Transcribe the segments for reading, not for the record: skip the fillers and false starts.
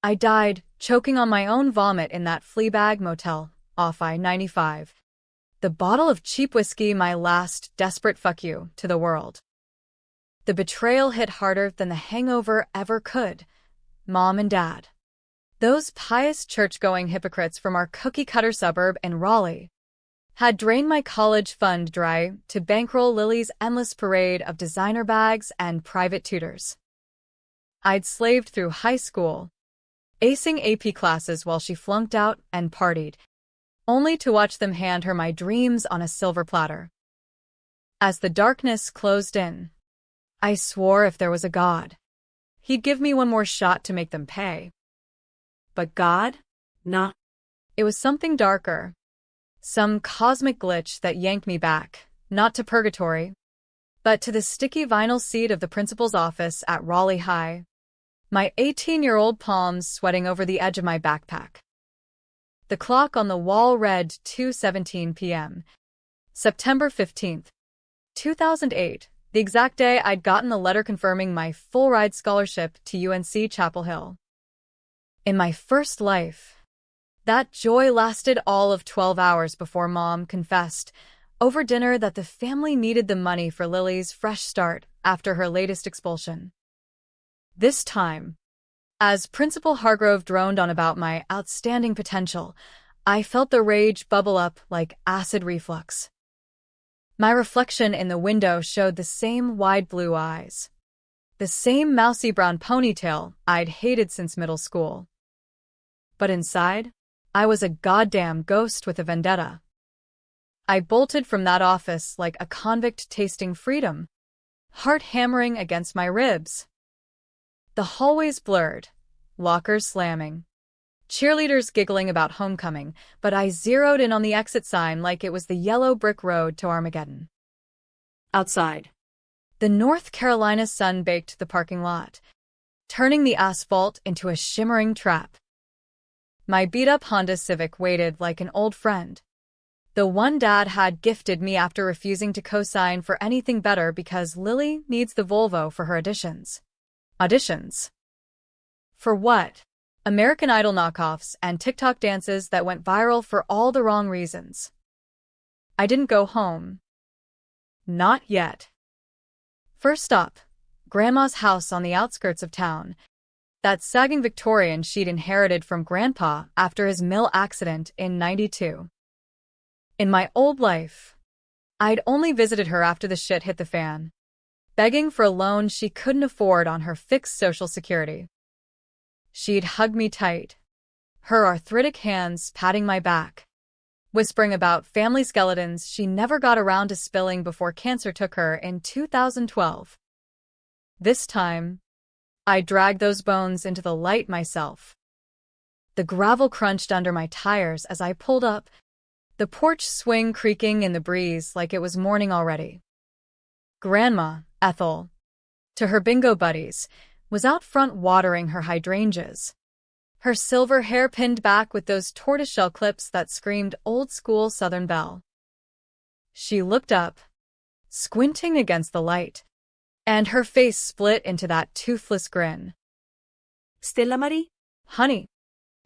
I died, choking on my own vomit in that Fleabag motel, off I-95. The bottle of cheap whiskey, my last desperate fuck you to the world. The betrayal hit harder than the hangover ever could. Mom and Dad. Those pious church-going hypocrites from our cookie-cutter suburb in Raleigh had drained my college fund dry to bankroll Lily's endless parade of designer bags and private tutors. I'd slaved through high school, acing AP classes while she flunked out and partied, only to watch them hand her my dreams on a silver platter. As the darkness closed in, I swore if there was a God, he'd give me one more shot to make them pay. But God? Nah. It was something darker. Some cosmic glitch that yanked me back, not to purgatory, but to the sticky vinyl seat of the principal's office at Raleigh High, my 18-year-old palms sweating over the edge of my backpack. The clock on the wall read 2:17 p.m. September 15th, 2008, the exact day I'd gotten the letter confirming my full-ride scholarship to UNC Chapel Hill. In my first life, that joy lasted all of 12 hours before Mom confessed over dinner that the family needed the money for Lily's fresh start after her latest expulsion. This time, as Principal Hargrove droned on about my outstanding potential, I felt the rage bubble up like acid reflux. My reflection in the window showed the same wide blue eyes, the same mousy brown ponytail I'd hated since middle school. But inside, I was a goddamn ghost with a vendetta. I bolted from that office like a convict tasting freedom, heart hammering against my ribs. The hallways blurred, lockers slamming, cheerleaders giggling about homecoming, but I zeroed in on the exit sign like it was the yellow brick road to Armageddon. Outside, the North Carolina sun baked the parking lot, turning the asphalt into a shimmering trap. My beat-up Honda Civic waited like an old friend, the one Dad had gifted me after refusing to co-sign for anything better because Lily needs the Volvo for her auditions. Auditions? For what? American Idol knockoffs and TikTok dances that went viral for all the wrong reasons. I didn't go home. Not yet. First stop, Grandma's house on the outskirts of town. That sagging Victorian she'd inherited from Grandpa after his mill accident in '92. In my old life, I'd only visited her after the shit hit the fan, begging for a loan she couldn't afford on her fixed Social Security. She'd hug me tight, her arthritic hands patting my back, whispering about family skeletons she never got around to spilling before cancer took her in 2012. This time, I dragged those bones into the light myself. The gravel crunched under my tires as I pulled up, the porch swing creaking in the breeze like it was morning already. Grandma, Ethel, to her bingo buddies, was out front watering her hydrangeas, her silver hair pinned back with those tortoiseshell clips that screamed old-school Southern belle. She looked up, squinting against the light, and her face split into that toothless grin. Stella Marie? Honey,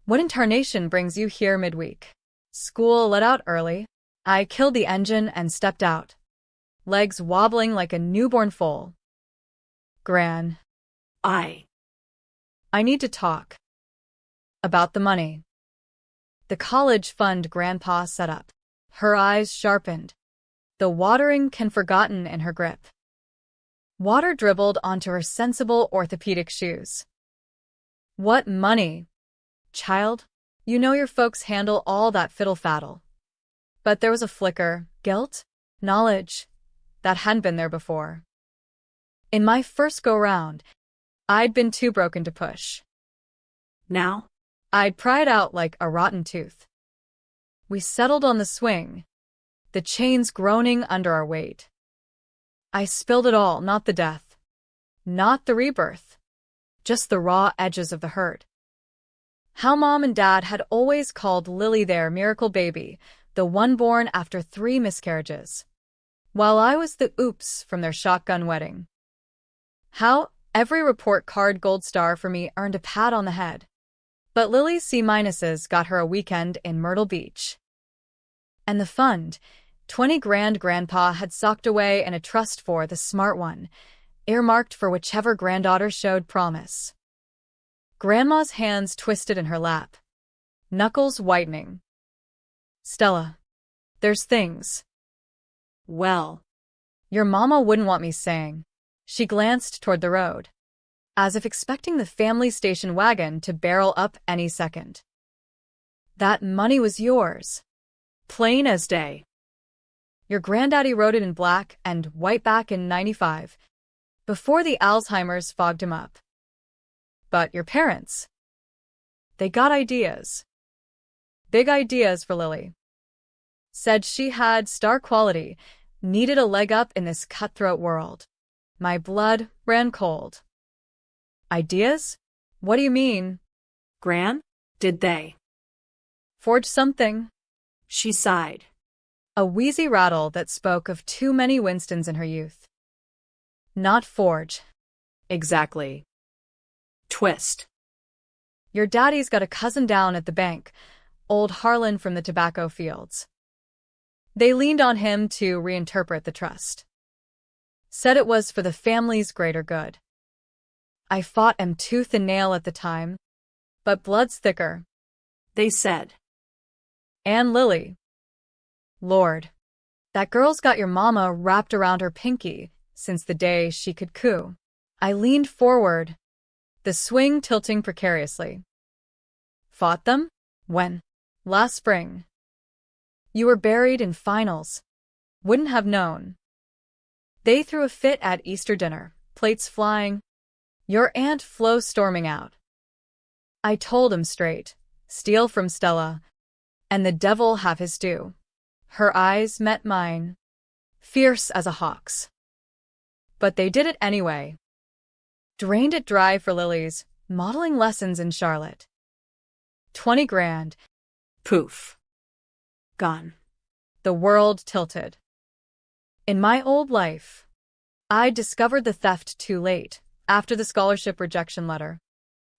what in tarnation brings you here midweek? School let out early. I killed the engine and stepped out, legs wobbling like a newborn foal. Gran. I need to talk. About the money. The college fund Grandpa set up. Her eyes sharpened, the watering can forgotten in her grip. Water dribbled onto her sensible orthopedic shoes. What money? Child, you know your folks handle all that fiddle-faddle. But there was a flicker, guilt, knowledge, that hadn't been there before. In my first go-round, I'd been too broken to push. Now, I'd pry it out like a rotten tooth. We settled on the swing, the chains groaning under our weight. I spilled it all, not the death, not the rebirth, just the raw edges of the hurt. How Mom and Dad had always called Lily their miracle baby, the one born after 3 miscarriages, while I was the oops from their shotgun wedding. How every report card gold star for me earned a pat on the head, But Lily's C-minuses got her a weekend in Myrtle Beach. And the fund, 20 grand Grandpa had socked away in a trust for the smart one, earmarked for whichever granddaughter showed promise. Grandma's hands twisted in her lap, knuckles whitening. Stella, there's things. Well, Your mama wouldn't want me saying. She glanced toward the road, as if expecting the family station wagon to barrel up any second. That money was yours. plain as day. Your granddaddy wrote it in black and white back in '95, before the Alzheimer's fogged him up. But your parents, they got ideas. Big ideas for Lily. Said she had star quality, needed a leg up in this cutthroat world. My blood ran cold. Ideas? What do you mean? Gran, did they? Forge something? She sighed. A wheezy rattle that spoke of too many Winstons in her youth. Not forge. Exactly. Twist. Your daddy's got a cousin down at the bank, old Harlan from the tobacco fields. They leaned on him to reinterpret the trust. Said it was for the family's greater good. I fought 'em tooth and nail at the time, but blood's thicker. They said. And Lily. Lord, that girl's got your mama wrapped around her pinky since the day she could coo. I leaned forward, the swing tilting precariously. Fought them? When? Last spring. You were buried in finals. Wouldn't have known. They threw a fit at Easter dinner, plates flying. Your Aunt Flo storming out. I told him straight, steal from Stella, and the devil have his due. Her eyes met mine, fierce as a hawk's. But they did it anyway. Drained it dry for Lily's modeling lessons in Charlotte. 20 grand. Poof. Gone. The world tilted. In my old life, I discovered the theft too late, after the scholarship rejection letter.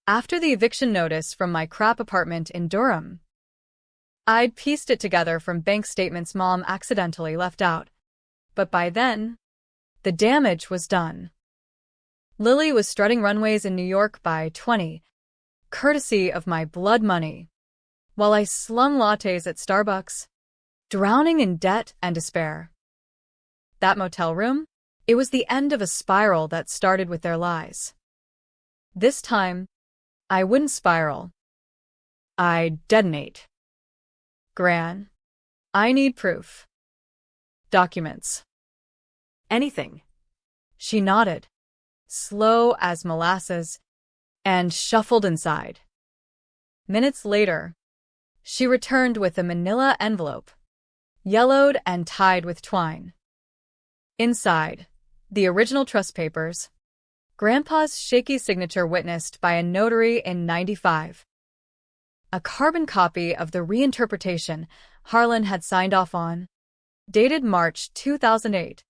After the eviction notice from my crap apartment in Durham. I'd pieced it together from bank statements Mom accidentally left out. But by then, the damage was done. Lily was strutting runways in New York by 20, courtesy of my blood money, while I slung lattes at Starbucks, drowning in debt and despair. That motel room? It was the end of a spiral that started with their lies. This time, I wouldn't spiral. I'd detonate. Gran, I need proof. Documents. Anything. She nodded, slow as molasses, and shuffled inside. Minutes later, she returned with a manila envelope, yellowed and tied with twine. Inside, the original trust papers, Grandpa's shaky signature witnessed by a notary in '95. A carbon copy of the reinterpretation Harlan had signed off on, dated March 2008.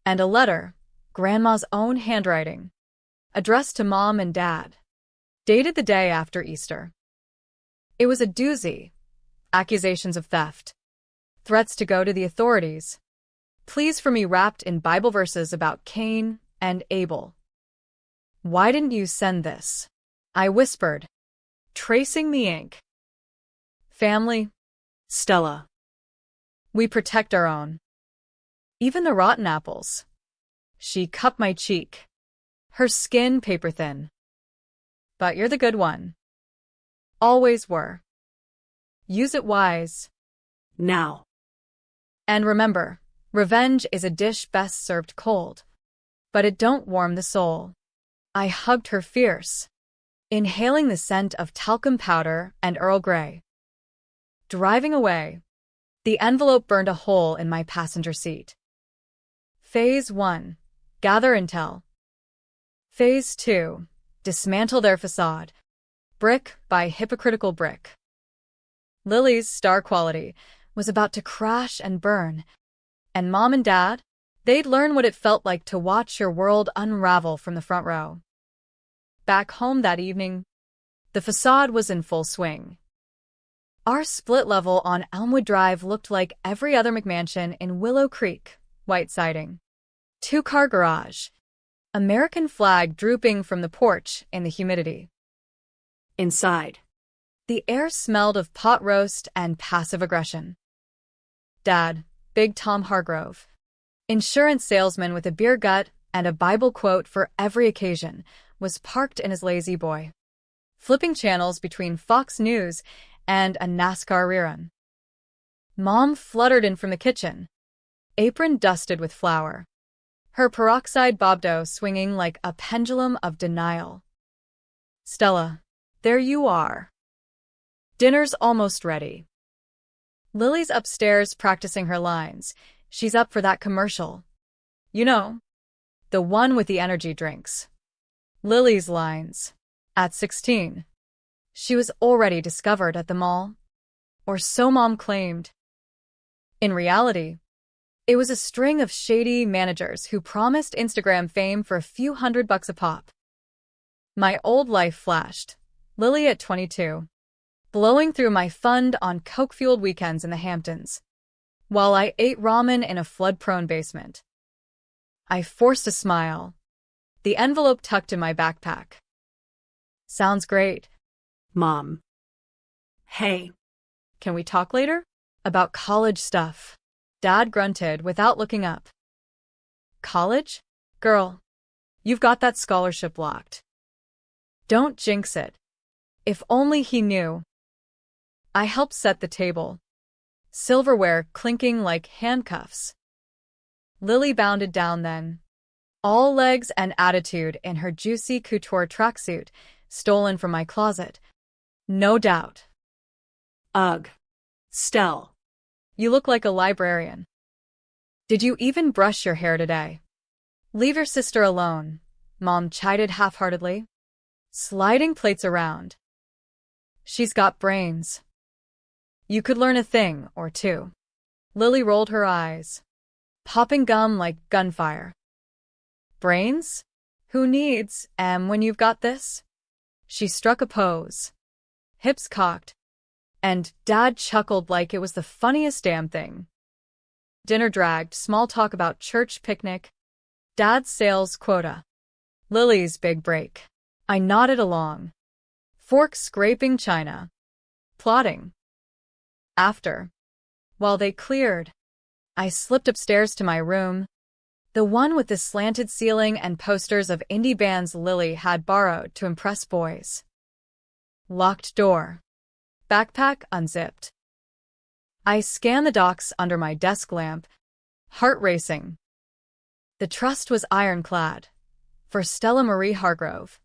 And a letter, Grandma's own handwriting, addressed to Mom and Dad, dated the day after Easter. It was a doozy. Accusations of theft, threats to go to the authorities, pleas for me wrapped in Bible verses about Cain and Abel. Why didn't you send this? I whispered, tracing the ink. Family. Stella. We protect our own. Even the rotten apples. She cupped my cheek, her skin paper thin. But you're the good one. Always were. Use it wise. Now. And remember, revenge is a dish best served cold. But it don't warm the soul. I hugged her fierce, inhaling the scent of talcum powder and Earl Grey. Driving away, the envelope burned a hole in my passenger seat. Phase 1. Gather intel. Phase 2. Dismantle their facade. Brick by hypocritical brick. Lily's star quality was about to crash and burn, and Mom and Dad, they'd learn what it felt like to watch your world unravel from the front row. Back home that evening, The facade was in full swing. Our split level on Elmwood Drive looked like every other McMansion in Willow Creek, white siding. Two-car garage. American flag drooping from the porch in the humidity. Inside. The air smelled of pot roast and passive aggression. Dad, Big Tom Hargrove, insurance salesman with a beer gut and a Bible quote for every occasion, was parked in his lazy boy, flipping channels between Fox News and a NASCAR rerun. Mom fluttered in from the kitchen, apron dusted with flour, her peroxide bobdo swinging like a pendulum of denial. Stella, there you are. Dinner's almost ready. Lily's upstairs practicing her lines. She's up for that commercial. You know, the one with the energy drinks. Lily's lines. At 16. She was already discovered at the mall. Or so Mom claimed. In reality, it was a string of shady managers who promised Instagram fame for a few $100 a pop. My old life flashed. Lily at 22. Blowing through my fund on coke-fueled weekends in the Hamptons, while I ate ramen in a flood-prone basement. I forced a smile, the envelope tucked in my backpack. Sounds great. Mom. Hey. Can we talk later? About college stuff. Dad grunted without looking up. College? Girl, you've got that scholarship locked. Don't jinx it. If only he knew. I helped set the table, silverware clinking like handcuffs. Lily bounded down then, all legs and attitude in her juicy couture tracksuit, stolen from my closet. No doubt. Ugh. Stell. You look like a librarian. Did you even brush your hair today? Leave your sister alone, Mom chided half-heartedly, sliding plates around. She's got brains. You could learn a thing or two. Lily rolled her eyes, popping gum like gunfire. Brains? Who needs, when you've got this? She struck a pose, hips cocked, and Dad chuckled like it was the funniest damn thing. Dinner dragged, small talk about church picnic, Dad's sales quota, Lily's big break. I nodded along, fork scraping china, plotting. After, while they cleared, I slipped upstairs to my room, the one with the slanted ceiling and posters of indie bands Lily had borrowed to impress boys. Locked door. Backpack unzipped. I scanned the docs under my desk lamp, heart racing. The trust was ironclad. For Stella Marie Hargrove.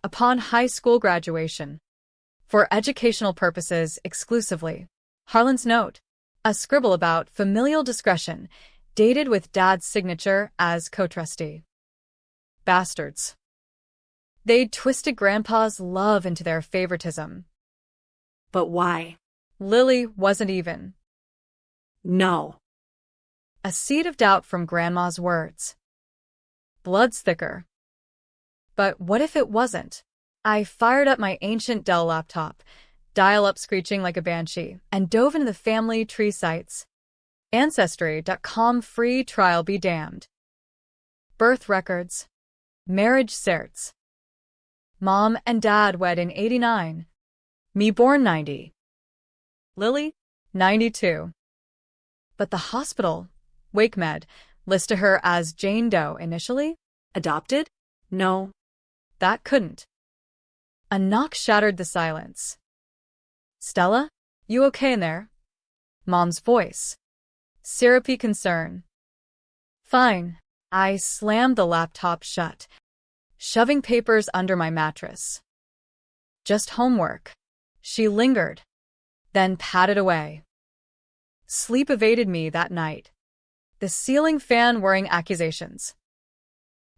Upon high school graduation. For educational purposes exclusively. Harlan's note. A scribble about familial discretion, dated with Dad's signature as co-trustee. Bastards. They'd twisted Grandpa's love into their favoritism. But why? Lily wasn't even. No. A seed of doubt from Grandma's words. Blood's thicker. But what if it wasn't? I fired up my ancient Dell laptop, dial-up screeching like a banshee, and dove into the family tree sites. Ancestry.com free trial be damned. Birth records. Marriage certs. Mom and Dad wed in 89. Me born 90. Lily, 92. But the hospital, WakeMed, listed her as Jane Doe initially. Adopted? No. That couldn't. A knock shattered the silence. Stella, you okay in there? Mom's voice. Syrupy concern. Fine. I slammed the laptop shut, shoving papers under my mattress. Just homework. She lingered, then patted away. Sleep evaded me that night. The ceiling fan whirring accusations.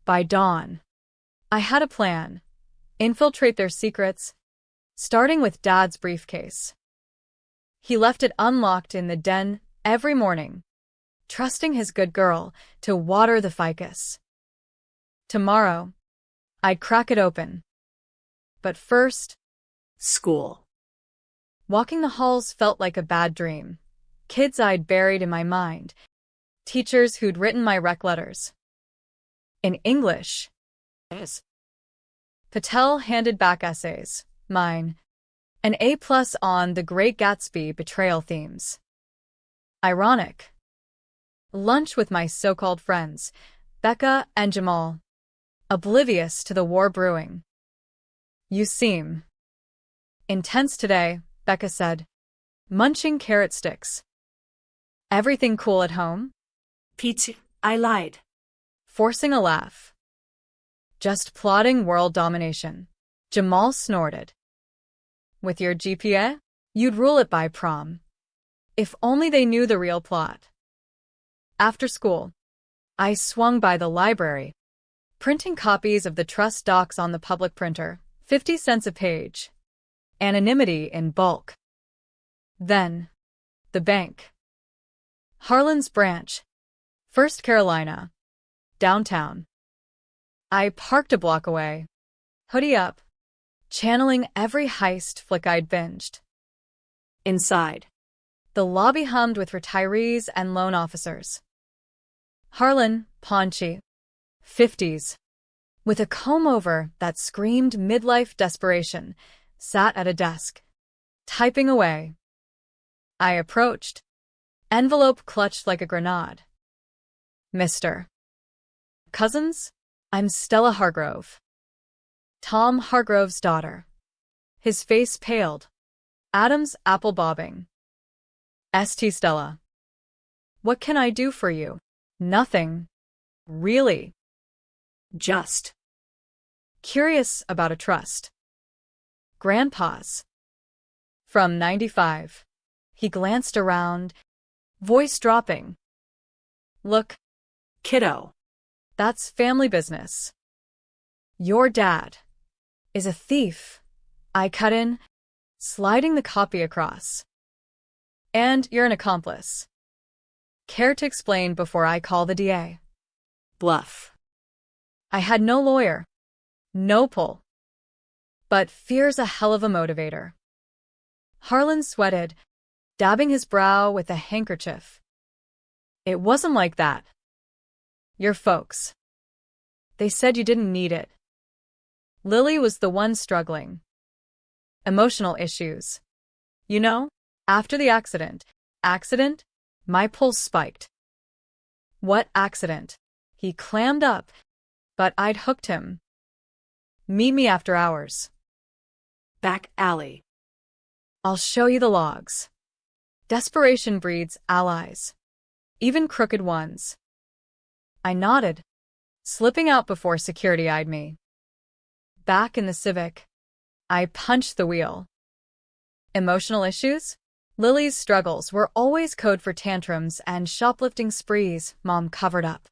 By dawn, I had a plan. Infiltrate their secrets, starting with Dad's briefcase. He left it unlocked in the den every morning, trusting his good girl to water the ficus. Tomorrow, I'd crack it open. But first, School. Walking the halls felt like a bad dream. Kids I'd buried in my mind. Teachers who'd written my rec letters. In English. Patel handed back essays. Mine. An A+ on The Great Gatsby betrayal themes. Ironic. Lunch with my so-called friends, Becca and Jamal. Oblivious to the war brewing. You seem intense today, Becca said, munching carrot sticks. Everything cool at home? Pete, I lied. Forcing a laugh. Just plotting world domination. Jamal snorted. With your GPA? You'd rule it by prom. If only they knew the real plot. After school, I swung by the library, printing copies of the trust docs on the public printer, 50 cents a page. Anonymity in bulk. Then, the bank. Harlan's branch, First Carolina, downtown. I parked a block away, hoodie up, channeling every heist flick I'd binged. Inside. The lobby hummed with retirees and loan officers. Harlan, paunchy, 50s, with a comb-over that screamed midlife desperation, sat at a desk, typing away. I approached, envelope clutched like a grenade. Mr. Cousins, I'm Stella Hargrove. Tom Hargrove's daughter. His face paled. Adam's apple bobbing. St. Stella. What can I do for you? Nothing. Really. Just. Curious about a trust. Grandpa's. From 95. He glanced around, voice dropping. Look, Kiddo. that's family business. Your dad is a thief. I cut in, sliding the copy across. And you're an accomplice. Care to explain before I call the DA? Bluff. I had no lawyer. No pull. But fear's a hell of a motivator. Harlan sweated, dabbing his brow with a handkerchief. It wasn't like that. Your folks. They said you didn't need it. Lily was the one struggling. Emotional issues. You know, after the accident, my pulse spiked. What accident? He clammed up, but I'd hooked him. Meet me after hours. Back alley. I'll show you the logs. Desperation breeds allies, even crooked ones. I nodded, slipping out before security eyed me. Back in the Civic, I punched the wheel. Emotional issues? Lily's struggles were always code for tantrums and shoplifting sprees Mom covered up.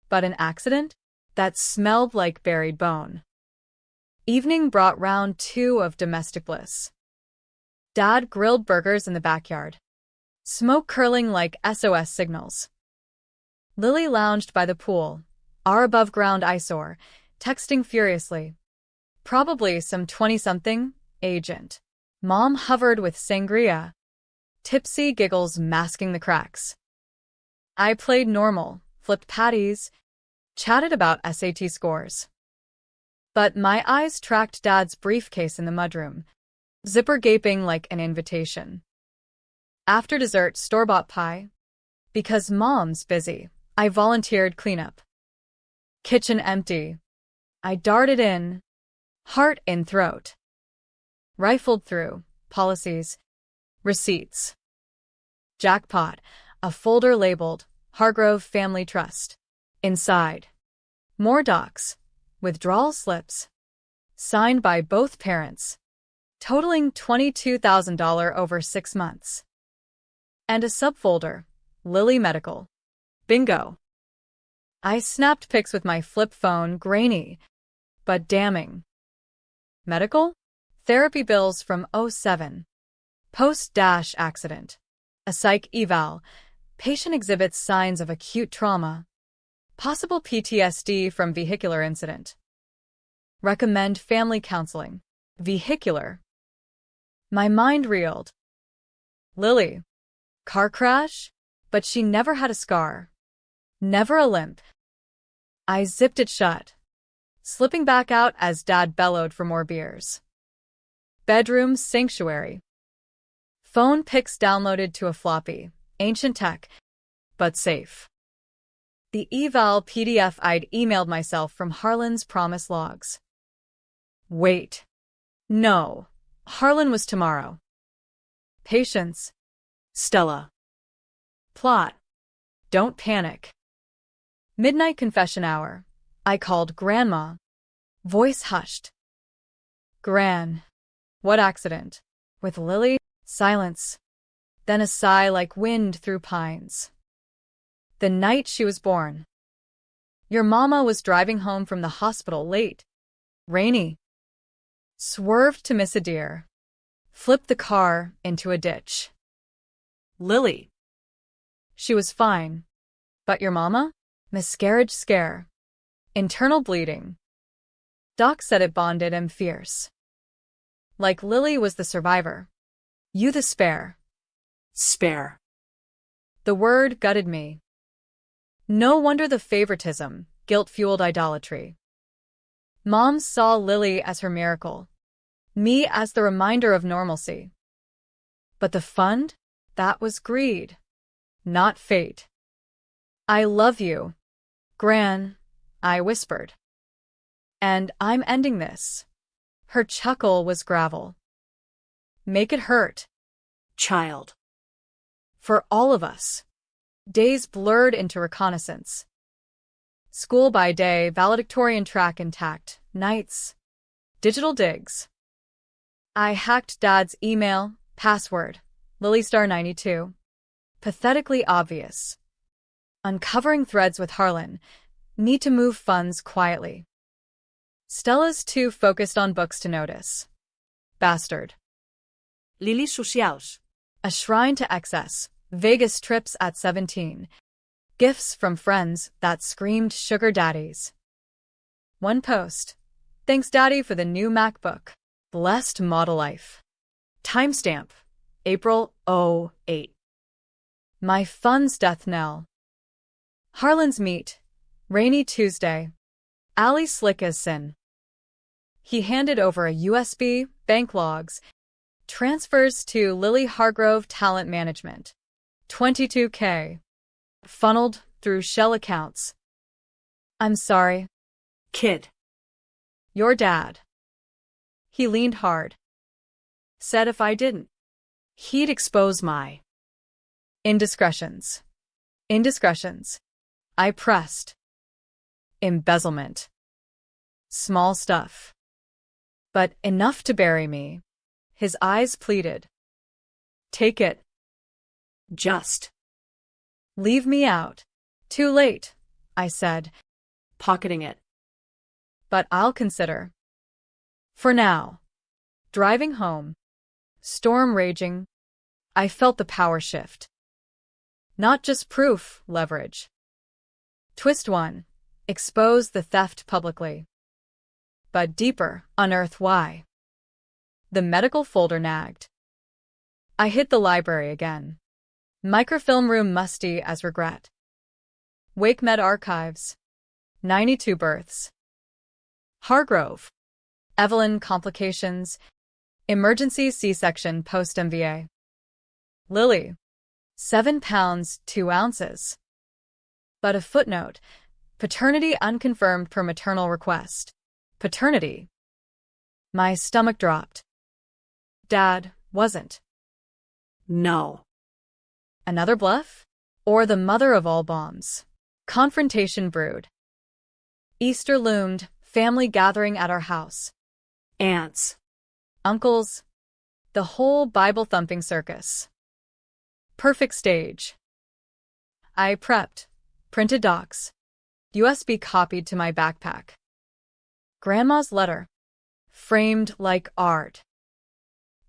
But an accident? That smelled like buried bone. Evening brought round 2 of domestic bliss. Dad grilled burgers in the backyard, smoke curling like SOS signals. Lily lounged by the pool, our above-ground eyesore, texting furiously. Probably some 20-something agent. Mom hovered with sangria, tipsy giggles masking the cracks. I played normal, flipped patties, chatted about SAT scores. But my eyes tracked Dad's briefcase in the mudroom, zipper gaping like an invitation. After dessert, store-bought pie. Because Mom's busy, I volunteered cleanup. Kitchen empty. I darted in, heart in throat. Rifled through policies, receipts. Jackpot, a folder labeled Hargrove Family Trust. Inside, more docs, withdrawal slips, signed by both parents, totaling $22,000 over 6 months. And a subfolder, Lily Medical. Bingo. I snapped pics with my flip phone, grainy, but damning. Medical? Therapy bills from '07. Post-accident. A psych eval. Patient exhibits signs of acute trauma. Possible PTSD from vehicular incident. Recommend family counseling. Vehicular. My mind reeled. Lily. Car crash? But she never had a scar. Never a limp. I zipped it shut, slipping back out as Dad bellowed for more beers. Bedroom sanctuary. Phone pics downloaded to a floppy. Ancient tech, but safe. The eval PDF I'd emailed myself from Harlan's promise logs. Wait. No. Harlan was tomorrow. Patience. Stella. Plot. Don't panic. Midnight confession hour. I called Grandma. Voice hushed. Gran. What accident? With Lily? Silence. Then a sigh like wind through pines. The night she was born. Your mama was driving home from the hospital late. Rainy. Swerved to miss a deer. Flipped the car into a ditch. Lily. She was fine. But your mama? Miscarriage scare. Internal bleeding. Doc said it bonded him fierce. Like Lily was the survivor. You the spare. Spare. The word gutted me. No wonder the favoritism, guilt-fueled idolatry. Mom saw Lily as her miracle. Me as the reminder of normalcy. But the fund? That was greed. Not fate. I love you. Gran, I whispered. And I'm ending this. Her chuckle was gravel. Make it hurt. Child. For all of us. Days blurred into reconnaissance. School by day, valedictorian track intact. Nights. Digital digs. I hacked Dad's email, password, LilyStar92. Pathetically obvious. Uncovering threads with Harlan. Need to move funds quietly. Stella's too focused on books to notice. Bastard. Lily socials. A shrine to excess. Vegas trips at 17. Gifts from friends that screamed sugar daddies. One post. Thanks Daddy for the new MacBook. Blessed model life. Timestamp. April 08. My fun's death knell. Harlan's meet. Rainy Tuesday. Alley slick as sin. He handed over a USB, bank logs, transfers to Lily Hargrove Talent Management. $22K. Funneled through shell accounts. I'm sorry. Kid. Your dad. He leaned hard. Said if I didn't, he'd expose my indiscretions. Indiscretions. I pressed. Embezzlement. Small stuff. But enough to bury me. His eyes pleaded. Take it. Just. Leave me out. Too late, I said. Pocketing it. But I'll consider. For now. Driving home. Storm raging. I felt the power shift. Not just proof, leverage. Twist 1. Expose the theft publicly. But deeper, unearth why. The medical folder nagged. I hit the library again. Microfilm room musty as regret. WakeMed archives. 92 births. Hargrove. Evelyn complications. Emergency C-section post-MVA. Lily. 7 pounds, 2 ounces. But a footnote. Paternity unconfirmed per maternal request. Paternity. My stomach dropped. Dad wasn't. No. Another bluff? Or the mother of all bombs? Confrontation brewed. Easter loomed, family gathering at our house. Aunts. Uncles. The whole Bible-thumping circus. Perfect stage. I prepped. Printed docs. USB copied to my backpack. Grandma's letter. Framed like art.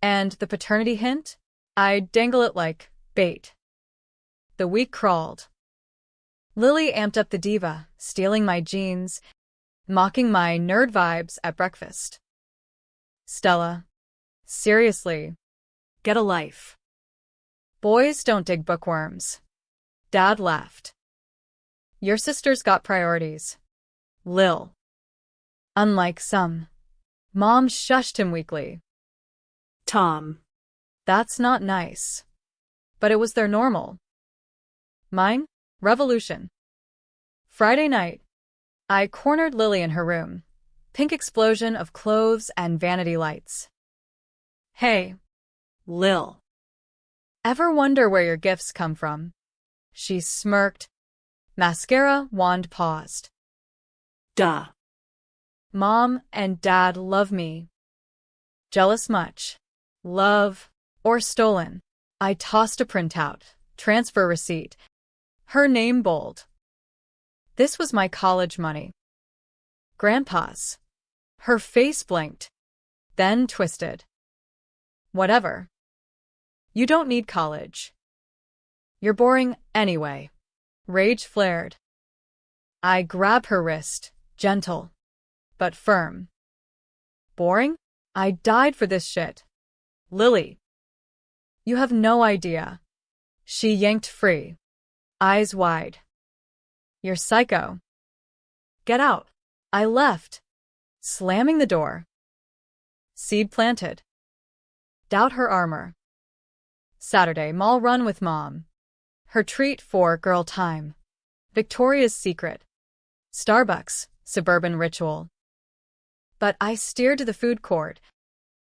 And the paternity hint? I'd dangle it like bait. The week crawled. Lily amped up the diva, stealing my jeans, mocking my nerd vibes at breakfast. Stella. Seriously, Get a life. Boys don't dig bookworms. Dad laughed. Your sister's got priorities. Lil. Unlike some. Mom shushed him weakly. Tom. That's not nice. But it was their normal. Mine? Revolution. Friday night. I cornered Lily in her room. Pink explosion of clothes and vanity lights. Hey. Lil. Ever wonder where your gifts come from? She smirked. Mascara wand paused. Duh. Mom and Dad love me. Jealous much? Love or stolen? I tossed a printout. Transfer receipt. Her name bold. This was my college money. Grandpa's. Her face blinked. Then twisted. Whatever. You don't need college. You're boring anyway. Rage flared. I grab her wrist, gentle, but firm. Boring? I died for this shit. Lily. You have no idea. She yanked free. Eyes wide. You're psycho. Get out. I left, slamming the door. Seed planted. Doubt her armor. Saturday mall run with Mom. Her treat for girl time. Victoria's Secret. Starbucks, suburban ritual. But I steered to the food court.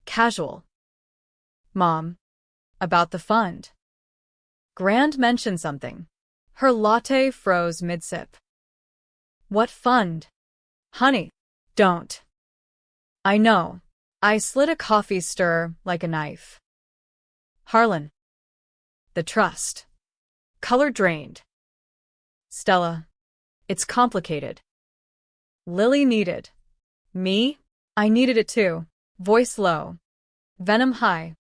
Casual. Mom. About the fund. Grand mentioned something. Her latte froze mid-sip. What fund? Honey, don't. I know. I slid a coffee stir like a knife. Harlan. The trust. Color drained. Stella. It's complicated. Lily needed. Me? I needed it too. Voice low. Venom high.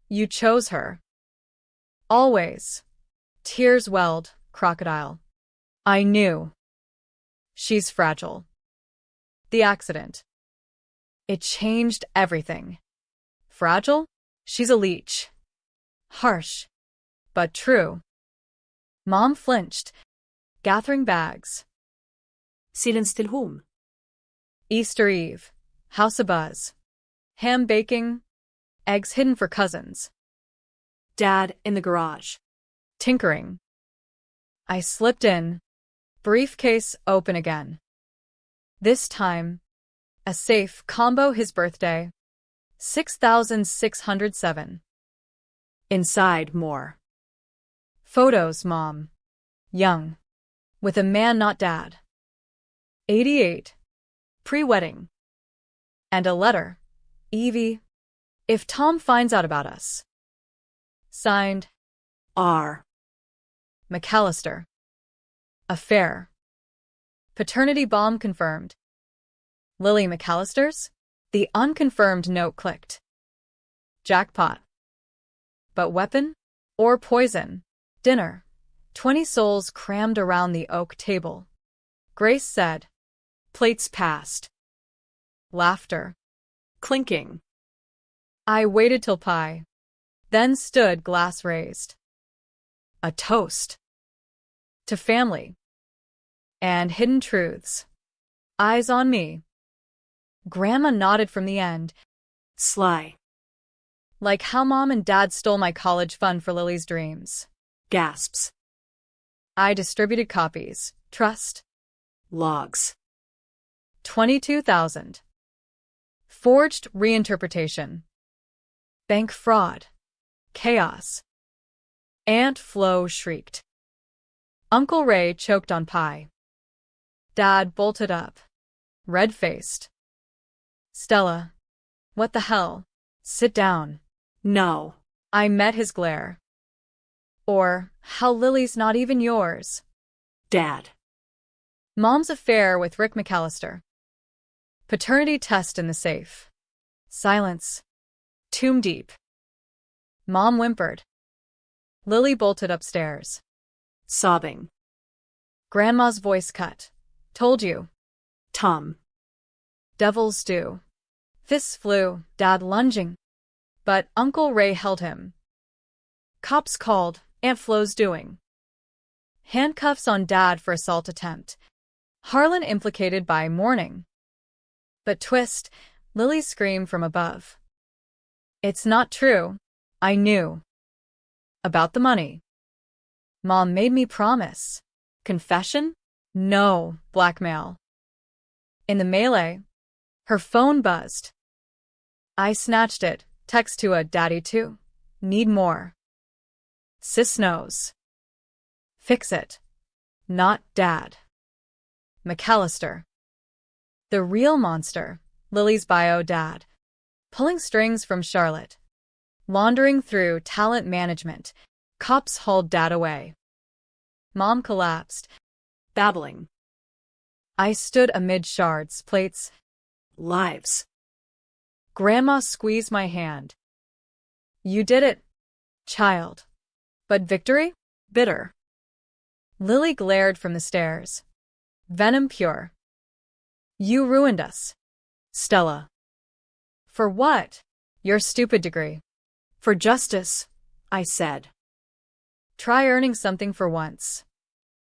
You chose her. Always. Tears welled, crocodile. I knew. She's fragile. The accident. It changed everything. Fragile? She's a leech. Harsh. But true. Mom flinched, gathering bags. Silence till whom? Easter Eve. House abuzz. Ham baking. Eggs hidden for cousins. Dad in the garage. Tinkering. I slipped in. Briefcase open again. This time, a safe combo his birthday. 6,607. Inside more. Photos, Mom. Young. With a man not Dad. 88. Pre-wedding. And a letter. Evie. If Tom finds out about us. Signed. R. McAllister. Affair. Paternity bomb confirmed. Lily McAllister's? The unconfirmed note clicked. Jackpot. But weapon? Or poison? Dinner. 20 souls crammed around the oak table. Grace said. Plates passed. Laughter. Clinking. I waited till pie. Then stood glass raised. A toast. To family. And hidden truths. Eyes on me. Grandma nodded from the end. Sly. Like how Mom and Dad stole my college fund for Lily's dreams. Gasps. I distributed copies. Trust. Logs. 22,000. Forged reinterpretation. Bank fraud. Chaos. Aunt Flo shrieked. Uncle Ray choked on pie. Dad bolted up. Red-faced. Stella. What the hell? Sit down. No. I met his glare. Or, how Lily's not even yours. Dad. Mom's affair with Rick McAllister. Paternity test in the safe. Silence. Tomb deep. Mom whimpered. Lily bolted upstairs. Sobbing. Grandma's voice cut. Told you. Tom. Devil's stew. Fists flew, Dad lunging. but Uncle Ray held him. Cops called, Aunt Flo's doing. Handcuffs on Dad for assault attempt. Harlan implicated by morning. But twist, Lily's scream from above. It's not true. I knew. About the money. Mom made me promise. Confession? No, blackmail. In the melee, her phone buzzed. I snatched it, text to a daddy too. Need more. Sis knows. Fix it. Not Dad. McAllister. The real monster, Lily's bio dad. Pulling strings from Charlotte. Laundering through talent management. Cops hauled Dad away. Mom collapsed. Babbling. I stood amid shards, plates, Lives. Grandma squeezed my hand. You did it, child. But victory? Bitter. Lily glared from the stairs. Venom pure. You ruined us. Stella. For what? Your stupid degree. For justice, I said. Try earning something for once.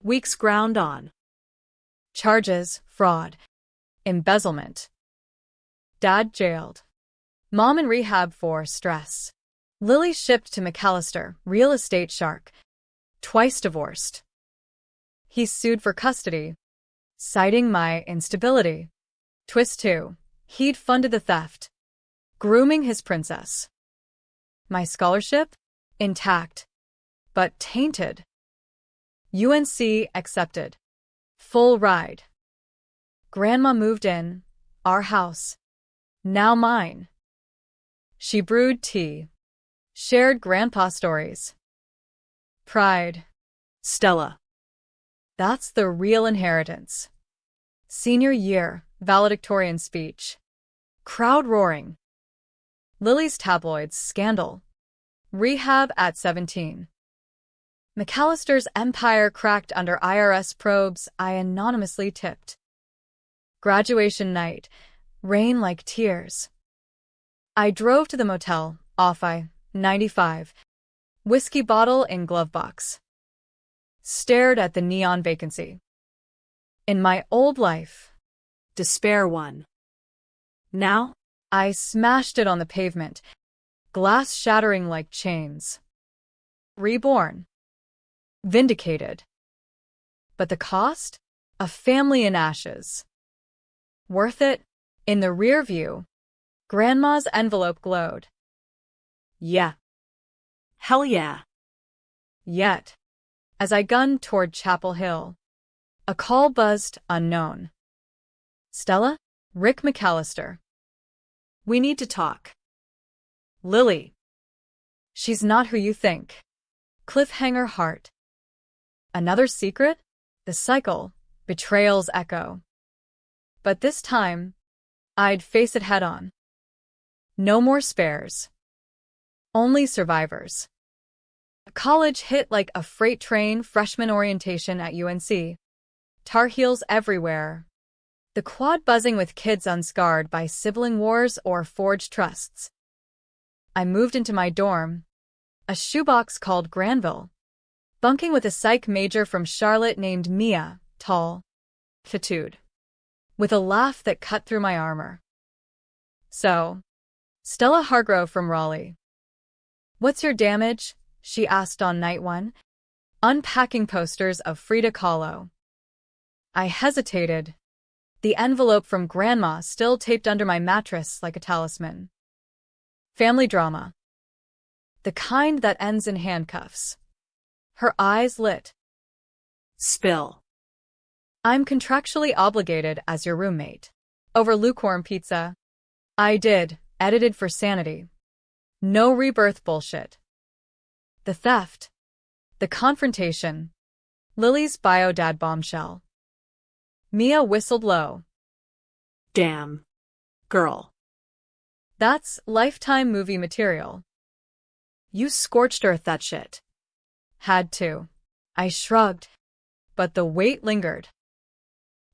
Weeks ground on. Charges, fraud, embezzlement. Dad jailed. Mom in rehab for stress. Lily shipped to McAllister, real estate shark. Twice divorced. He sued for custody, citing my instability. Twist 2. He'd funded the theft, grooming his princess. My scholarship? Intact, but tainted. UNC accepted. Full ride. Grandma moved in, our house. Now mine. She brewed tea. Shared grandpa stories. Pride. Stella. That's the real inheritance. Senior year, valedictorian speech. Crowd roaring. Lily's tabloids, scandal. Rehab at 17. McAllister's empire cracked under IRS probes I anonymously tipped. Graduation night. Rain like tears. I drove to the motel, off I-95. Whiskey bottle in glove box. Stared at the neon vacancy. In my old life. Despair won. Now? I smashed it on the pavement. Glass shattering like chains. Reborn. Vindicated. But the cost? A family in ashes. Worth it? In the rear view, Grandma's envelope glowed. Yeah. Hell yeah. Yet, as I gunned toward Chapel Hill, a call buzzed unknown. Stella? Rick McAllister. We need to talk. Lily. She's not who you think. Cliffhanger heart. Another secret? The cycle, betrayal's echo. But this time, I'd face it head on. No more spares. Only survivors. College hit like a freight train, freshman orientation at UNC. Tar Heels everywhere. The quad buzzing with kids unscarred by sibling wars or forged trusts. I moved into my dorm, a shoebox called Granville, bunking with a psych major from Charlotte named Mia, tall, tattooed, with a laugh that cut through my armor. So, Stella Hargrove from Raleigh. What's your damage? She asked on night 1, unpacking posters of Frida Kahlo. I hesitated, the envelope from Grandma still taped under my mattress like a talisman. Family drama. The kind that ends in handcuffs. Her eyes lit. Spill. I'm contractually obligated as your roommate. Over lukewarm pizza. I did, edited for sanity. No rebirth bullshit. The theft. The confrontation. Lily's bio-dad bombshell. Mia whistled low. Damn. Girl. That's Lifetime movie material. You scorched earth that shit. Had to. I shrugged. But the weight lingered.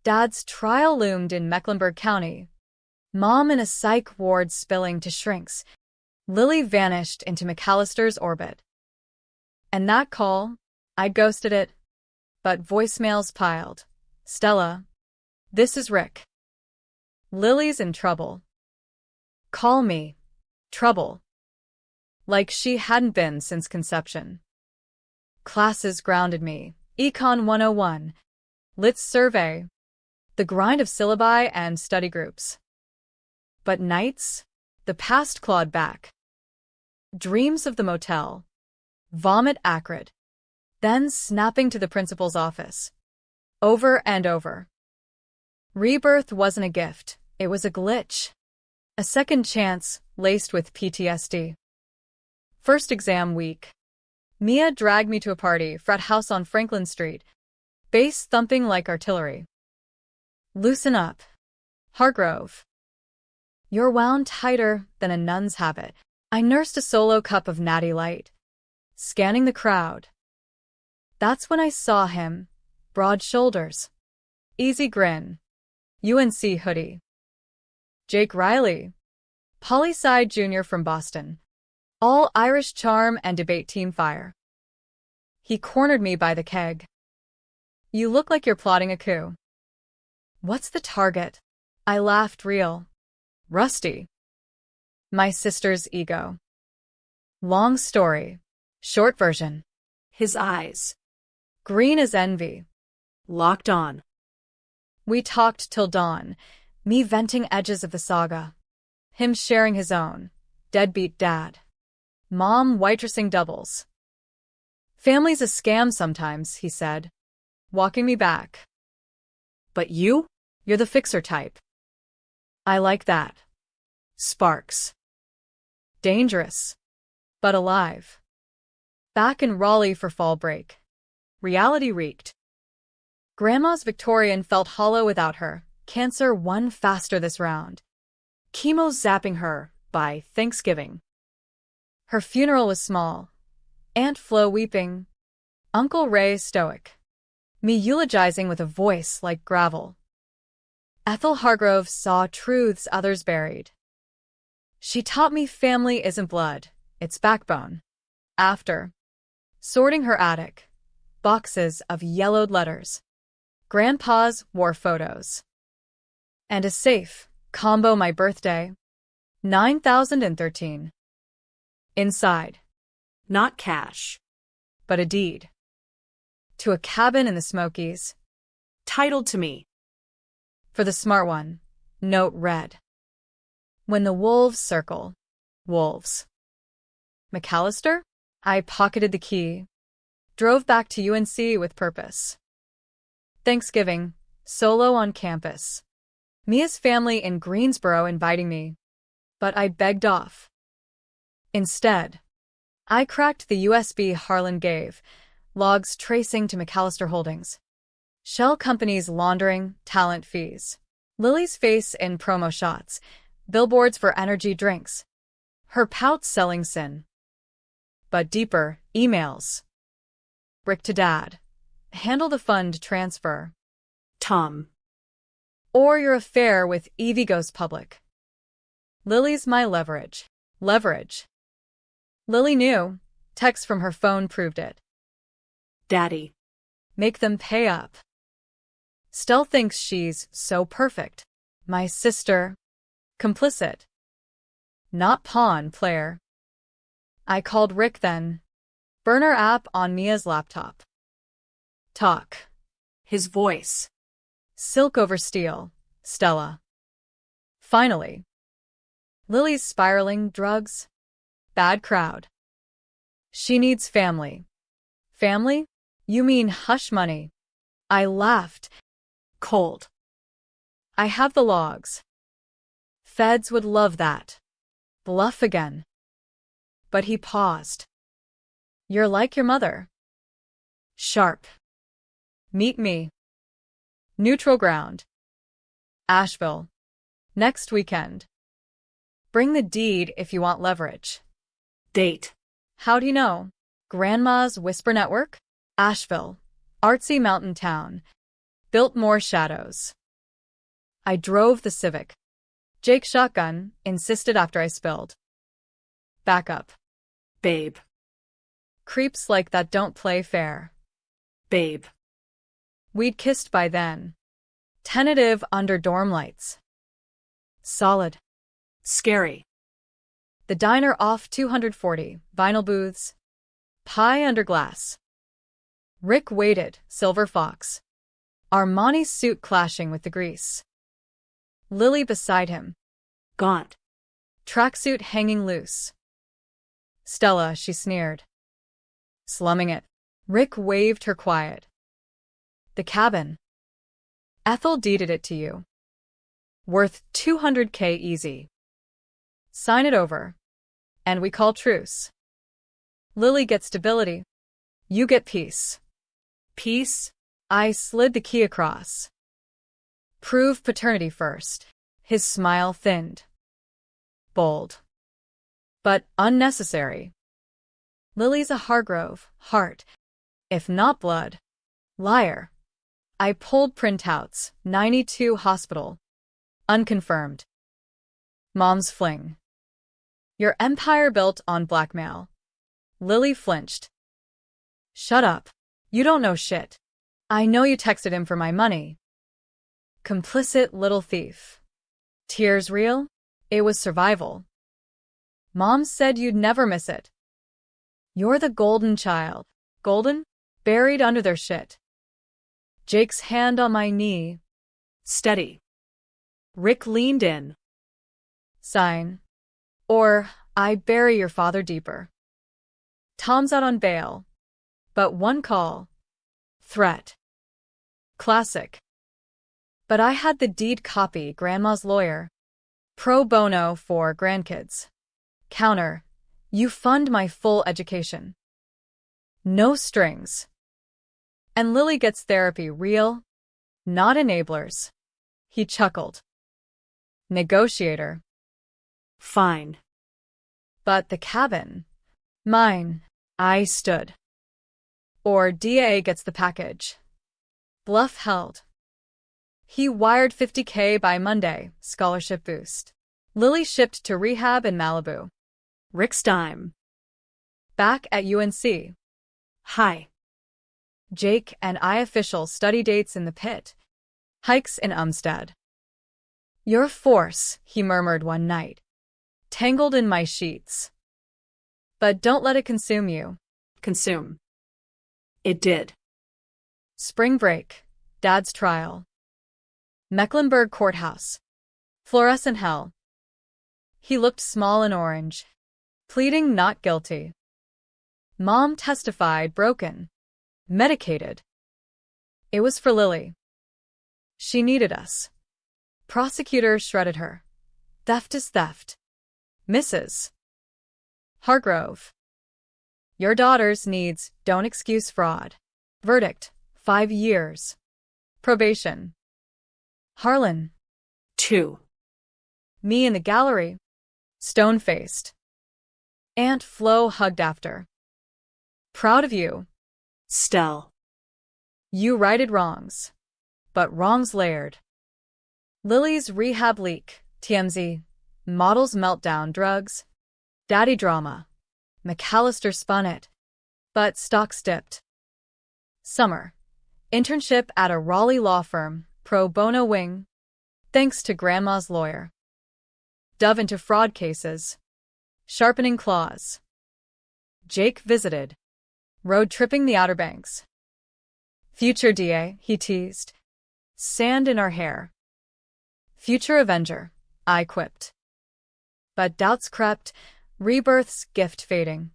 Dad's trial loomed in Mecklenburg County. Mom in a psych ward spilling to shrinks. Lily vanished into McAllister's orbit. And that call, I ghosted it. But voicemails piled. Stella. This is Rick. Lily's in trouble. Call me. Trouble. Like she hadn't been since conception. Classes grounded me. Econ 101. Lit survey. The grind of syllabi and study groups. But nights? The past clawed back. Dreams of the motel. Vomit acrid. Then snapping to the principal's office. Over and over. Rebirth wasn't a gift, it was a glitch. A second chance, laced with PTSD. First exam week. Mia dragged me to a party, frat house on Franklin Street. Bass thumping like artillery. Loosen up. Hargrove. You're wound tighter than a nun's habit. I nursed a solo cup of natty light. Scanning the crowd. That's when I saw him. Broad shoulders. Easy grin. UNC hoodie. Jake Riley. Poli-sci Jr. from Boston. All Irish charm and debate team fire. He cornered me by the keg. You look like you're plotting a coup. What's the target? I laughed real. Rusty. My sister's ego. Long story. Short version. His eyes. Green as envy. Locked on. We talked till dawn, me venting edges of the saga. Him sharing his own. Deadbeat dad. Mom waitressing doubles. Family's a scam sometimes, he said, walking me back. But you? You're the fixer type. I like that. Sparks. Dangerous. But alive. Back in Raleigh for fall break. Reality reeked. Grandma's Victorian felt hollow without her. Cancer won faster this round. Chemo's zapping her by Thanksgiving. Her funeral was small. Aunt Flo weeping. Uncle Ray stoic. Me eulogizing with a voice like gravel. Ethel Hargrove saw truths others buried. She taught me family isn't blood, it's backbone. After. Sorting her attic. Boxes of yellowed letters. Grandpa's war photos. And a safe, combo my birthday. 9013. Inside. Not cash. But a deed. To a cabin in the Smokies. Titled to me. For the smart one, note read. When the wolves circle. Wolves. McAllister? I pocketed the key. Drove back to UNC with purpose. Thanksgiving, solo on campus. Mia's family in Greensboro inviting me. But I begged off. Instead, I cracked the USB Harlan gave, logs tracing to McAllister Holdings. Shell companies laundering talent fees. Lily's face in promo shots, billboards for energy drinks. Her pout selling sin. But deeper, emails. Rick to dad. Handle the fund transfer. Tom. Or your affair with Evie goes public. Lily's my leverage. Leverage. Lily knew. Text from her phone proved it. Daddy. Make them pay up. Stell thinks she's so perfect. My sister. Complicit. Not pawn player. I called Rick then. Burner app on Mia's laptop. Talk. His voice. Silk over steel. Stella. Finally. Lily's spiraling drugs. Bad crowd. She needs family. Family? You mean hush money? I laughed. Cold. I have the logs. Feds would love that. Bluff again. But he paused. You're like your mother. Sharp. Meet me. Neutral ground. Asheville. Next weekend. Bring the deed if you want leverage. Date. How do you know? Grandma's Whisper Network? Asheville. Artsy mountain town. Built more shadows. I drove the Civic. Jake shotgun, insisted after I spilled. Back up. Babe. Creeps like that don't play fair. Babe. We'd kissed by then. Tentative under dorm lights. Solid. Scary. The diner off 240, vinyl booths. Pie under glass. Rick waited, silver fox. Armani's suit clashing with the grease. Lily beside him. Gaunt. Tracksuit hanging loose. Stella, she sneered. Slumming it. Rick waved her quiet. The cabin. Ethel deeded it to you. Worth $200K easy. Sign it over. And we call truce. Lily gets stability. You get peace. Peace. I slid the key across. Prove paternity first. His smile thinned. Bold. But unnecessary. Lily's a Hargrove, heart. If not blood. Liar. I pulled printouts, 92 hospital. Unconfirmed. Mom's fling. Your empire built on blackmail. Lily flinched. Shut up. You don't know shit. I know you texted him for my money. Complicit little thief. Tears real? It was survival. Mom said you'd never miss it. You're the golden child. Golden? Buried under their shit. Jake's hand on my knee. Steady. Rick leaned in. Sign. Or I bury your father deeper. Tom's out on bail. But one call. Threat. Classic. But I had the deed copy, Grandma's lawyer. Pro bono for grandkids. Counter. You fund my full education. No strings. And Lily gets therapy real, not enablers. He chuckled. Negotiator. Fine. But the cabin. Mine. I stood. Or DA gets the package. Bluff held. He wired $50K by Monday, scholarship boost. Lily shipped to rehab in Malibu. Rick's dime. Back at UNC. Hi. Jake and I official study dates in the pit. Hikes in Umstead. Your force, he murmured one night. Tangled in my sheets. But don't let it consume you. Consume. It did. Spring break. Dad's trial. Mecklenburg Courthouse. Fluorescent hell. He looked small and orange. Pleading not guilty. Mom testified broken. Medicated. It was for Lily. She needed us. Prosecutor shredded her. Theft is theft. Mrs. Hargrove. Your daughter's needs don't excuse fraud. Verdict, 5 years. Probation. Harlan. 2. Me in the gallery. Stone-faced. Aunt Flo hugged after. Proud of you. Stell. You righted wrongs. But wrongs layered. Lily's rehab leak, TMZ. Model's meltdown, drugs. Daddy drama. McAllister spun it. But stocks dipped. Summer. Internship at a Raleigh law firm, pro bono wing. Thanks to Grandma's lawyer. Dove into fraud cases. Sharpening claws. Jake visited. Road tripping the Outer Banks. Future DA, he teased. Sand in our hair. Future Avenger, I quipped. But doubts crept, rebirth's gift fading.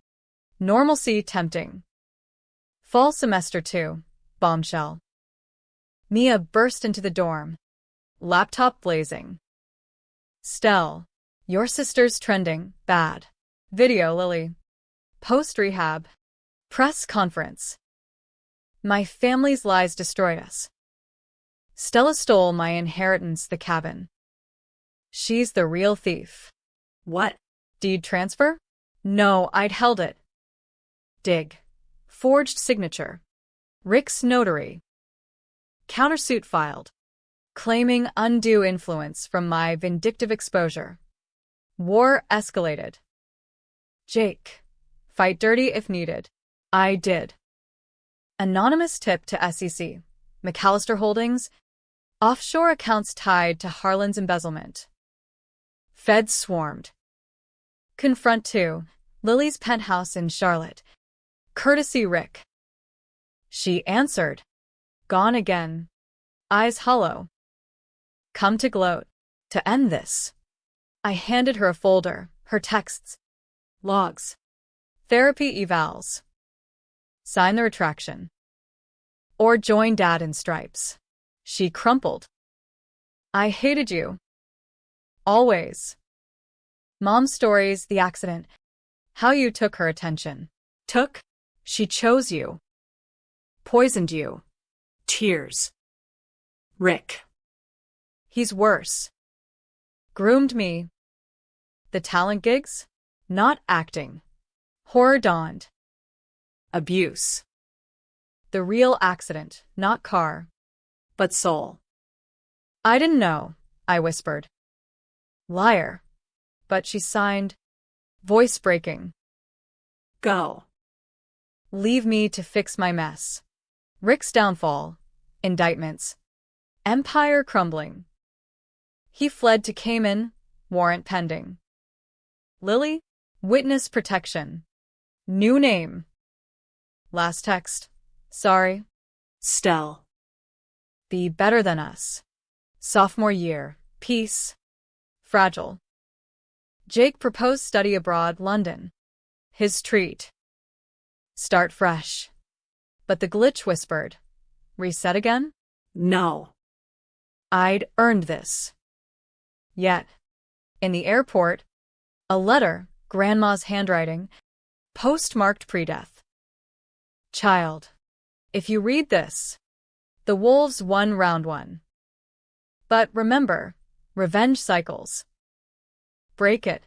Normalcy tempting. Fall semester 2, bombshell. Mia burst into the dorm. Laptop blazing. Stell, your sister's trending, bad. Video Lily. Post-rehab. Press conference. My family's lies destroyed us. Stella stole my inheritance, the cabin. She's the real thief. What? Deed transfer? No, I'd held it. Dig. Forged signature. Rick's notary. Countersuit filed. Claiming undue influence from my vindictive exposure. War escalated. Jake. Fight dirty if needed. I did. Anonymous tip to SEC. McAllister Holdings. Offshore accounts tied to Harlan's embezzlement. Feds swarmed. Confront 2. Lily's penthouse in Charlotte. Courtesy Rick. She answered. Gone again. Eyes hollow. Come to gloat. To end this. I handed her a folder, her texts. Logs. Therapy evals. Sign the retraction. Or join Dad in stripes. She crumpled. I hated you. Always. Mom's stories, the accident. How you took her attention. Took? She chose you. Poisoned you. Tears. Rick. He's worse. Groomed me. The talent gigs? Not acting. Horror dawned. Abuse. The real accident, not car. But soul. I didn't know, I whispered. Liar. But she signed. Voice breaking. Go. Leave me to fix my mess. Rick's downfall. Indictments. Empire crumbling. He fled to Cayman, warrant pending. Lily, witness protection. New name. Last text. Sorry. Stell. Be better than us. Sophomore year. Peace. Fragile. Jake proposed study abroad, London. His treat. Start fresh. But the glitch whispered. Reset again? No. I'd earned this. Yet, in the airport, a letter, Grandma's handwriting, postmarked pre-death. Child, if you read this, the wolves won round 1. But remember, revenge cycles. Break it.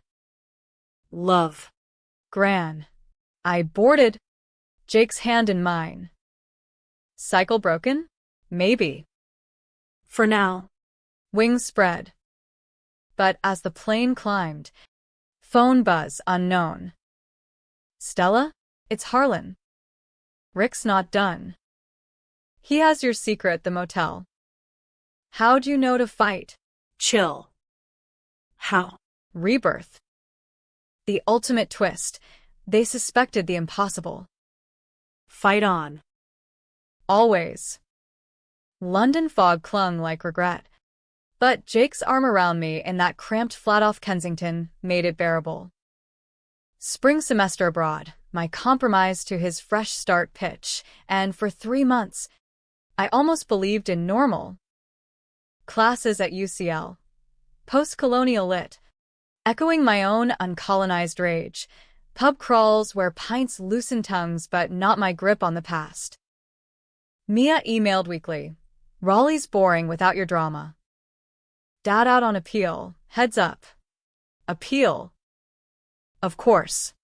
Love. Gran. I boarded. Jake's hand in mine. Cycle broken? Maybe. For now. Wings spread. But as the plane climbed, phone buzz unknown. Stella? It's Harlan. Rick's not done. He has your secret, the motel. How'd you know to fight? Chill. How? Rebirth. The ultimate twist. They suspected the impossible. Fight on. Always. London fog clung like regret. But Jake's arm around me in that cramped flat off Kensington made it bearable. Spring semester abroad, my compromise to his fresh start pitch, and for 3 months, I almost believed in normal. Classes at UCL. Post-colonial lit. Echoing my own uncolonized rage. Pub crawls where pints loosen tongues but not my grip on the past. Mia emailed weekly. Raleigh's boring without your drama. Dad out on appeal. Heads up. Appeal. Of course.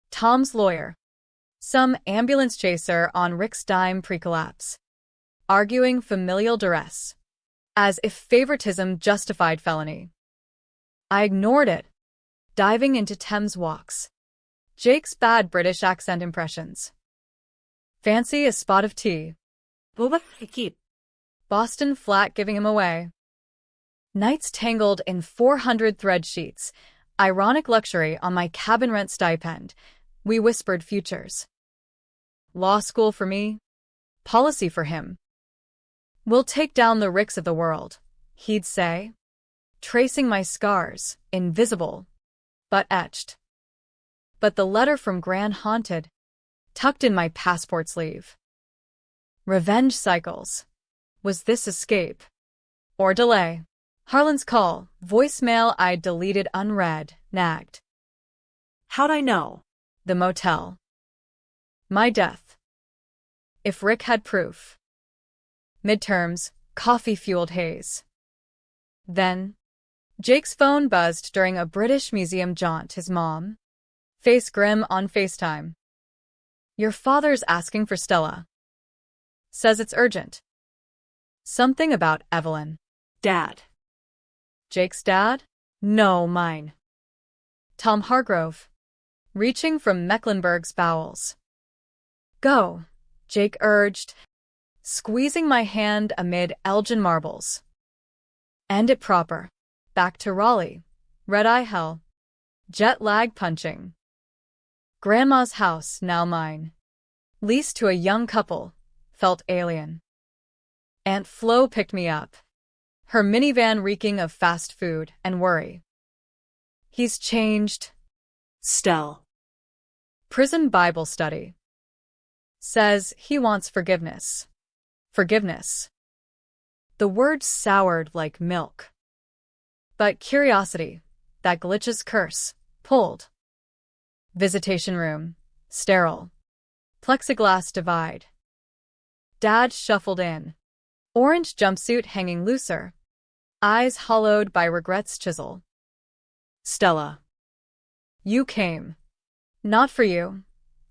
Tom's lawyer. Some ambulance chaser on Rick's dime pre-collapse. Arguing familial duress. As if favoritism justified felony. I ignored it. Diving into Thames walks. Jake's bad British accent impressions. Fancy a spot of tea. Boston flat giving him away. Nights tangled in 400 thread sheets. Ironic luxury on my cabin rent stipend. We whispered futures. Law school for me. Policy for him. We'll take down the Ricks of the world, he'd say. Tracing my scars, invisible, but etched. But the letter from Gran haunted, tucked in my passport sleeve. Revenge cycles. Was this escape? Or delay? Harlan's call, voicemail I'd deleted unread, nagged. How'd I know? The motel. My death. If Rick had proof. Midterms, coffee-fueled haze. Then, Jake's phone buzzed during a British Museum jaunt. His mom, face grim on FaceTime. Your father's asking for Stella. Says it's urgent. Something about Evelyn. Dad. Jake's dad? No, mine. Tom Hargrove. reaching from Mecklenburg's bowels. Go, Jake urged, squeezing my hand amid Elgin marbles. End it proper. Back to Raleigh. Red-eye hell. Jet lag punching. Grandma's house, now mine. Leased to a young couple. Felt alien. Aunt Flo picked me up. Her minivan reeking of fast food and worry. He's changed. Stell. Prison Bible study. Says he wants forgiveness. Forgiveness. The word soured like milk. But curiosity, that glitch's curse, pulled. Visitation room. Sterile. Plexiglass divide. Dad shuffled in. Orange jumpsuit hanging looser. Eyes hollowed by regret's chisel. Stella. You came. Not for you,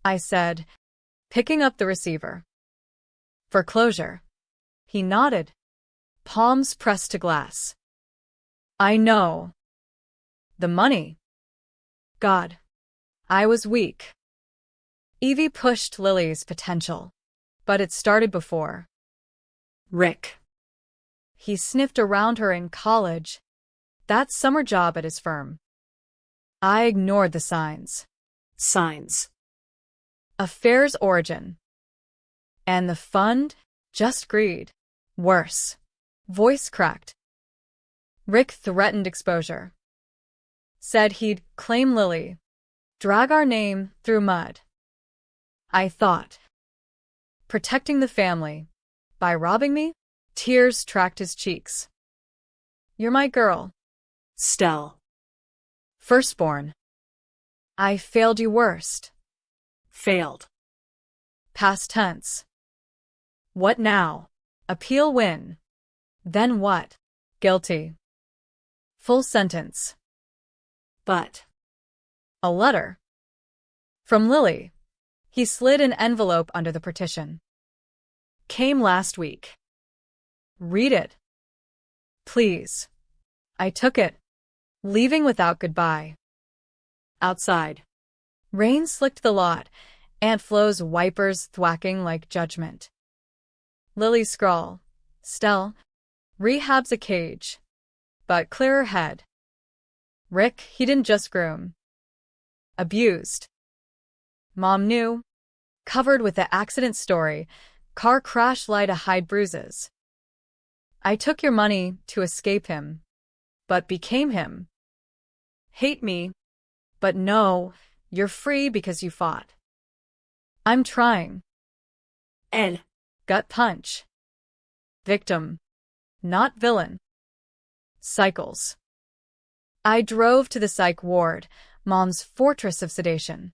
I said, picking up the receiver. For closure. He nodded. Palms pressed to glass. I know. The money. God. I was weak. Evie pushed Lily's potential. But it started before. Rick. He sniffed around her in college. That summer job at his firm. I ignored the signs. Signs. Affair's origin. And the fund? Just greed. Worse. Voice cracked. Rick threatened exposure. Said he'd claim Lily. Drag our name through mud. I thought. Protecting the family. By robbing me? Tears tracked his cheeks. You're my girl. Stell. Firstborn. I failed you worst. Failed. Past tense. What now? Appeal win. Then what? Guilty. Full sentence. But. A letter. From Lily. He slid an envelope under the partition. Came last week. Read it. Please. I took it, leaving without goodbye. Outside. Rain slicked the lot, Aunt Flo's wipers thwacking like judgment. Lily's scrawl. Stell. Rehab's a cage. But clearer head. Rick, he didn't just groom. Abused. Mom knew. Covered with the accident story, car crash lie to hide bruises. I took your money to escape him, but became him. Hate me, but no, you're free because you fought. I'm trying. Ed. Gut punch. Victim. Not villain. Cycles. I drove to the psych ward, Mom's fortress of sedation.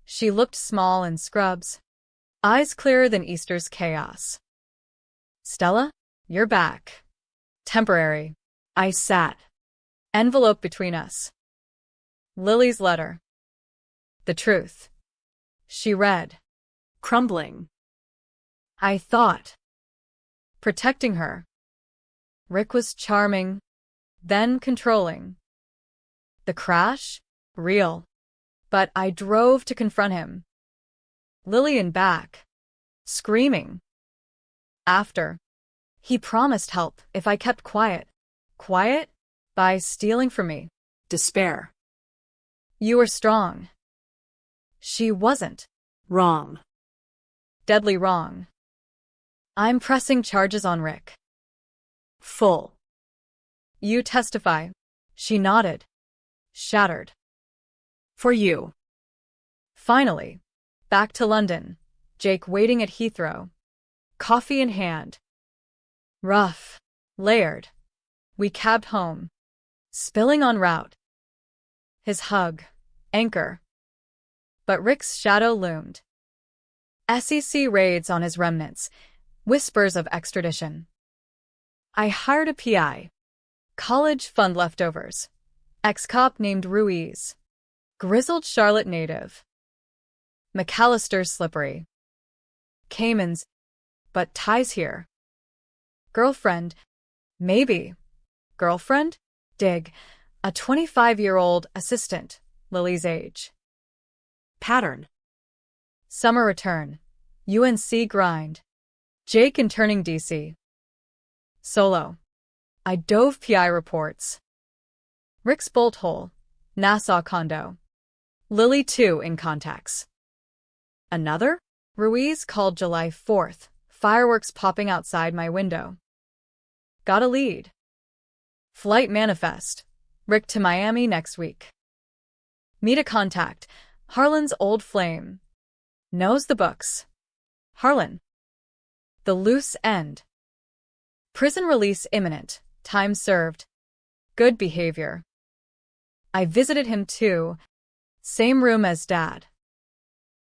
She looked small in scrubs, eyes clearer than Easter's chaos. Stella, you're back. Temporary. I sat. Envelope between us. Lily's letter. The truth. She read. Crumbling. I thought. Protecting her. Rick was charming, then controlling. The crash? Real. But I drove to confront him. Lillian back. Screaming. After. He promised help if I kept quiet. Quiet? By stealing from me. Despair. You were strong. She wasn't. Wrong. Deadly wrong. I'm pressing charges on Rick. Full. You testify. She nodded. Shattered. For you. Finally. Back to London. Jake waiting at Heathrow. Coffee in hand. Rough. Layered. We cabbed home. Spilling en route. His hug. Anchor. But Rick's shadow loomed. SEC raids on his remnants. Whispers of extradition. I hired a PI. College fund leftovers. Ex-cop named Ruiz. Grizzled Charlotte native. McAllister's slippery. Cayman's. But ties here. Girlfriend. Maybe. Girlfriend? Dig. A 25-year-old assistant. Lily's age. Pattern. Summer return. UNC grind. Jake interning DC. Solo. I dove PI reports. Rick's bolt hole. Nassau condo. Lily 2 in contacts. Another? Ruiz called July 4th. Fireworks popping outside my window. Got a lead. Flight manifest. Rick to Miami next week. Meet a contact. Harlan's old flame. Knows the books. Harlan. The loose end. Prison release imminent. Time served. Good behavior. I visited him too. Same room as Dad.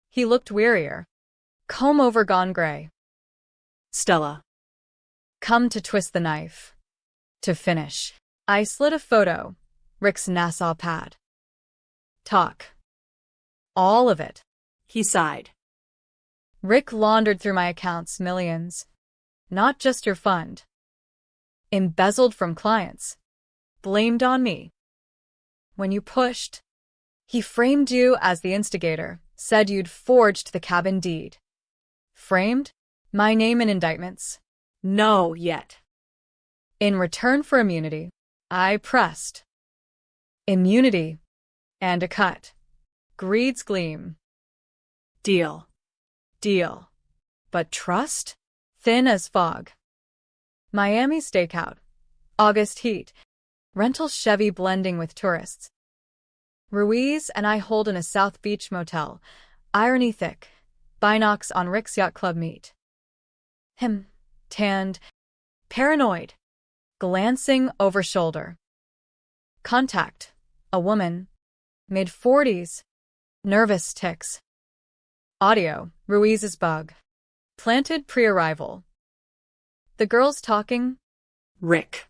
He looked wearier. Comb over gone gray. Stella. Come to twist the knife. To finish. I slid a photo. Rick's Nassau pad. Talk. All of it. He sighed. Rick laundered through my accounts millions. Not just your fund. Embezzled from clients. Blamed on me. When you pushed, he framed you as the instigator, said you'd forged the cabin deed. Framed? My name in indictments. No, yet. In return for immunity, I pressed. Immunity. And a cut. Greed's gleam. Deal. Deal. But trust? Thin as fog. Miami stakeout. August heat. Rental Chevy blending with tourists. Ruiz and I hold in a South Beach motel. Irony thick. Binocs on Rick's yacht club meet. Him. Tanned. Paranoid. Glancing over shoulder. Contact. A woman. Mid-40s. Nervous tics. Audio. Ruiz's bug. Planted pre-arrival. The girls talking. Rick.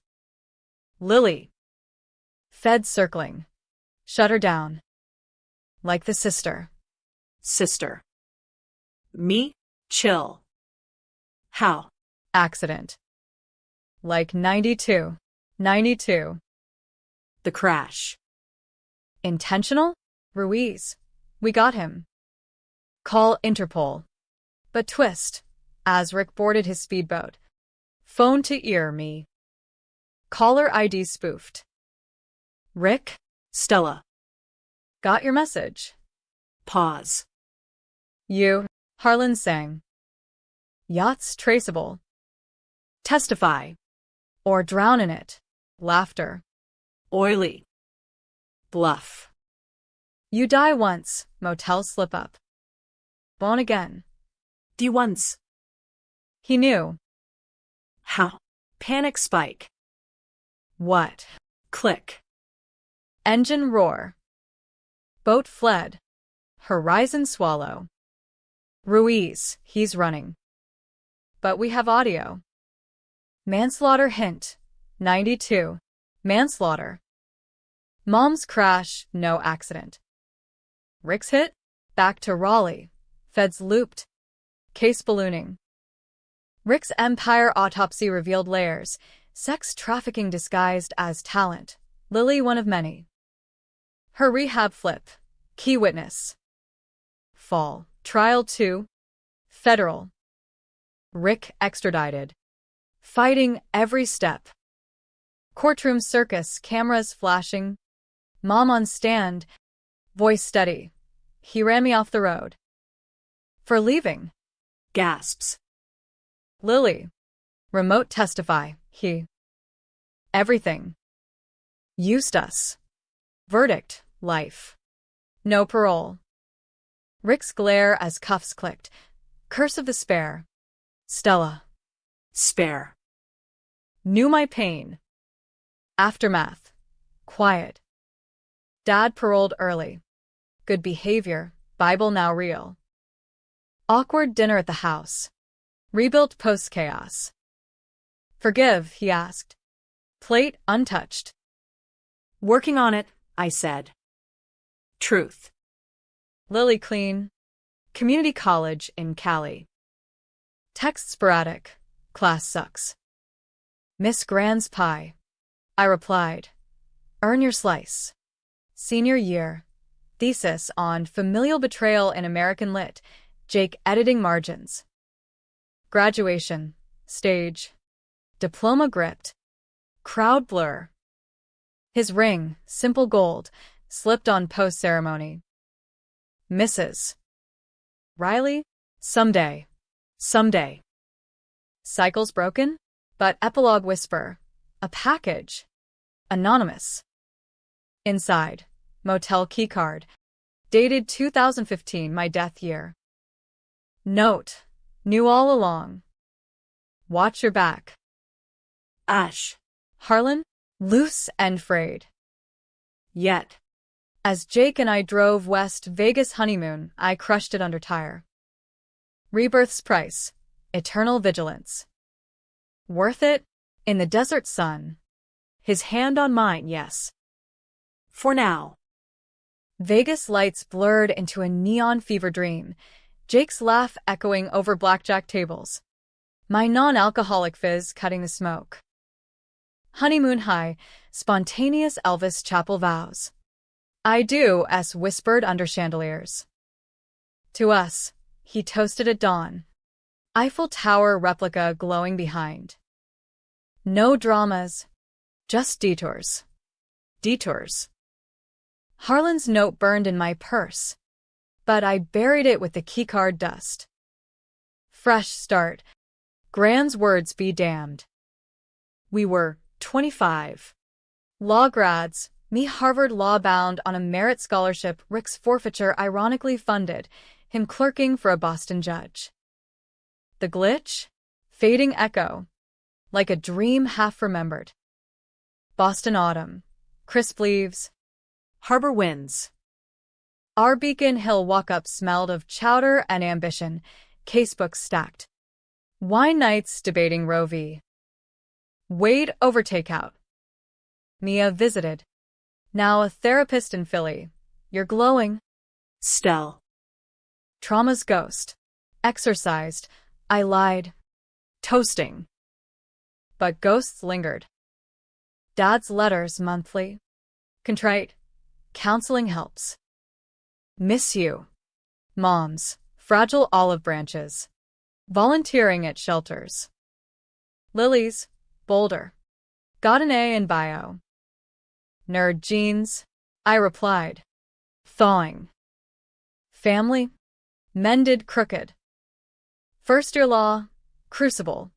Lily. Fed circling. Shut her down. Like the sister. Sister. Me? Chill. How? Accident. Like 92. 92. The crash. Intentional? Ruiz. We got him. Call Interpol. But twist. As Rick boarded his speedboat. Phone to ear me. Caller ID spoofed. Rick? Stella. Got your message. Pause. You. Harlan sang. Yachts traceable. Testify. Or drown in it. Laughter. Oily. Bluff. You die once. Motel slip up. Born again. D once. He knew. How? Panic spike. What? Click. Engine roar. Boat fled. Horizon swallow. Ruiz, he's running. But we have audio. Manslaughter hint. 92. Manslaughter. Mom's crash, no accident. Rick's hit? Back to Raleigh. Feds looped. Case ballooning. Rick's empire autopsy revealed layers. Sex trafficking disguised as talent. Lily one of many. Her rehab flip. Key witness. Fall. Trial 2. Federal. Rick extradited. Fighting every step. Courtroom circus, cameras flashing. Mom on stand. Voice steady. He ran me off the road. For leaving. Gasps. Lily. Remote testify. He. Everything. Used us. Verdict. Life. No parole. Rick's glare as cuffs clicked. Curse of the spare. Stella. Spare. Knew my pain. Aftermath. Quiet. Dad paroled early. Good behavior. Bible now real. Awkward dinner at the house. Rebuilt post-chaos. Forgive, he asked. Plate untouched. Working on it, I said. Truth. Lily clean. Community college in Cali. Text sporadic. Class sucks. Miss Grand's pie. I replied. Earn your slice. Senior year. thesis on familial betrayal in American Lit. Jake editing margins. Graduation. Stage. Diploma gripped. Crowd blur. His ring, simple gold, slipped on post-ceremony. Mrs. Riley? Someday. Someday. Cycles broken? But epilogue whisper. A package. Anonymous. Inside. Motel keycard. Dated 2015, my death year. Note. Knew all along. Watch your back. Ash. Harlan? Loose and frayed. Yet. As Jake and I drove West Vegas honeymoon, I crushed it under tire. Rebirth's price. Eternal vigilance. Worth it? In the desert sun. His hand on mine, yes. For now. Vegas lights blurred into a neon fever dream, Jake's laugh echoing over blackjack tables. My non-alcoholic fizz cutting the smoke. Honeymoon high, spontaneous Elvis Chapel vows. I do, as whispered under chandeliers. To us, he toasted at dawn. Eiffel Tower replica glowing behind. No dramas, just detours. Detours. Harlan's note burned in my purse, but I buried it with the keycard dust. Fresh start. Gran's words be damned. We were 25. Law grads, me Harvard law bound on a merit scholarship Rick's forfeiture ironically funded, him clerking for a Boston judge. The glitch? Fading echo. Like a dream half remembered. Boston autumn. Crisp leaves. Harbor winds. Our Beacon Hill walk-up smelled of chowder and ambition, casebooks stacked. Wine nights debating Roe v. Wade over takeout. Mia visited. Now a therapist in Philly. You're glowing. Stell. Trauma's ghost. Exorcised. I lied. Toasting. But ghosts lingered. Dad's letters monthly. Contrite. Counseling helps. Miss you. Moms. Fragile olive branches. Volunteering at shelters. Lilies. Boulder. Got an A in bio. Nerd jeans. I replied. Thawing. Family. Mended crooked. First year law. Crucible.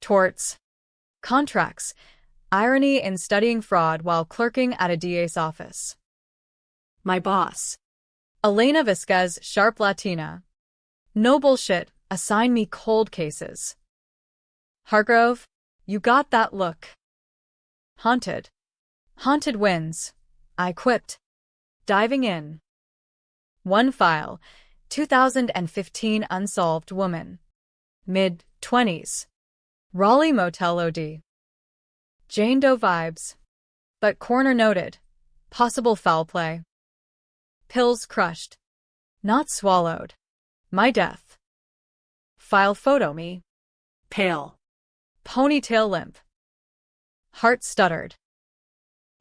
Torts. Contracts. Irony in studying fraud while clerking at a DA's office. My boss. Elena Vasquez, sharp Latina. No bullshit, assign me cold cases. Hargrove, you got that look. Haunted. Haunted wins. I quipped. Diving in. One file. 2015 unsolved woman. Mid-20s. Raleigh Motel OD. Jane Doe vibes. But coroner noted. Possible foul play. Pills crushed. Not swallowed. My death. File photo me. Pale. Ponytail limp. Heart stuttered.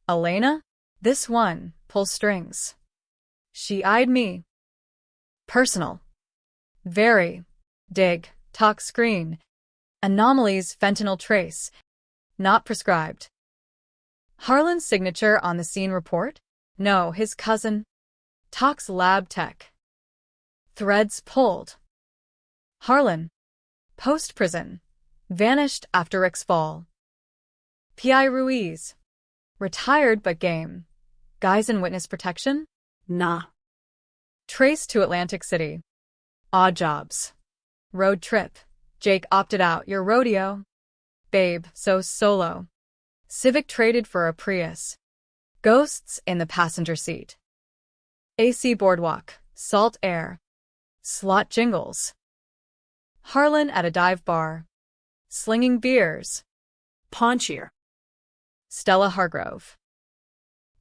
Elena? This one, pull strings. She eyed me. Personal. Very. Dig. Talk screen. Anomalies fentanyl trace. Not prescribed. Harlan's signature on the scene report? No, his cousin. Talks lab tech. Threads pulled. Harlan. Post-prison. Vanished after Rick's fall. P.I. Ruiz. Retired but game. Guys in witness protection? Nah. Traced to Atlantic City. Odd jobs. Road trip. Jake opted out your rodeo. Babe, so solo. Civic traded for a Prius. Ghosts in the passenger seat. AC boardwalk. Salt air. Slot jingles. Harlan at a dive bar. Slinging beers. Paunchier. Stella Hargrove.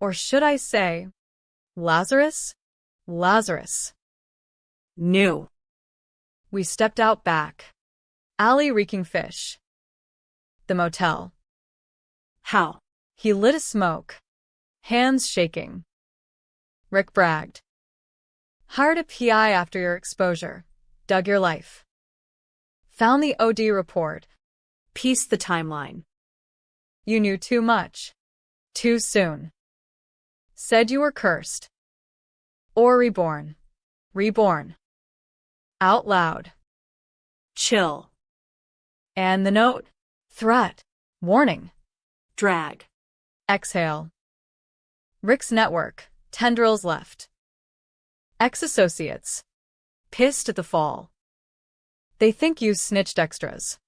Or should I say, Lazarus? Lazarus. New. We stepped out back. Alley reeking fish. The motel. How? He lit a smoke. Hands shaking. Rick bragged. Hired a PI after your exposure. Dug your life. Found the OD report. Pieced the timeline. You knew too much. Too soon. Said you were cursed. Or reborn. Reborn. Out loud. Chill. And the note? Threat. Warning. Drag. Exhale. Rick's network. Tendrils left. Ex-associates. Pissed at the fall. They think you snitched extras.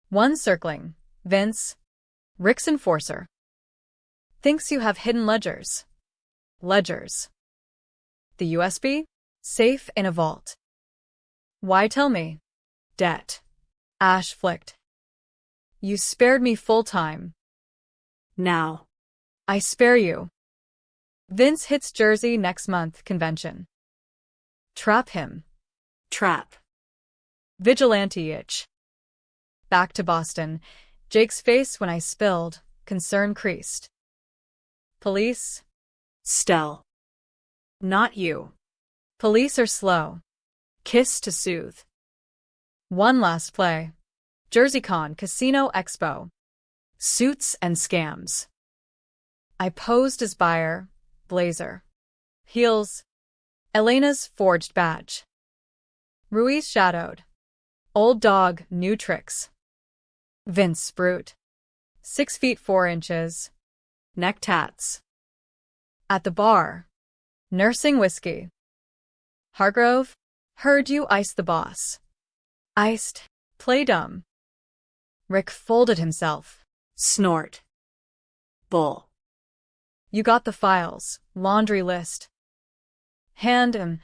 One circling. Vince. Rick's enforcer. Thinks you have hidden ledgers. Ledgers. The USB? Safe in a vault. Why tell me? Debt. Ash flicked. You spared me full time. Now. I spare you. Vince hits Jersey next month convention. Trap him. Trap. Vigilante itch. Back to Boston. Jake's face when I spilled. Concern creased. Police? Stell. Not you. Police are slow. Kiss to soothe. One last play. JerseyCon Casino Expo. Suits and scams. I posed as buyer. Blazer. Heels. Elena's forged badge. Ruiz shadowed. Old dog, new tricks. Vince Sprute. 6 feet 4 inches. Neck tats. At the bar. Nursing whiskey. Hargrove. Heard you iced the boss. Iced. Play dumb. Rick folded himself. Snort. Bull. You got the files. Laundry list. Hand and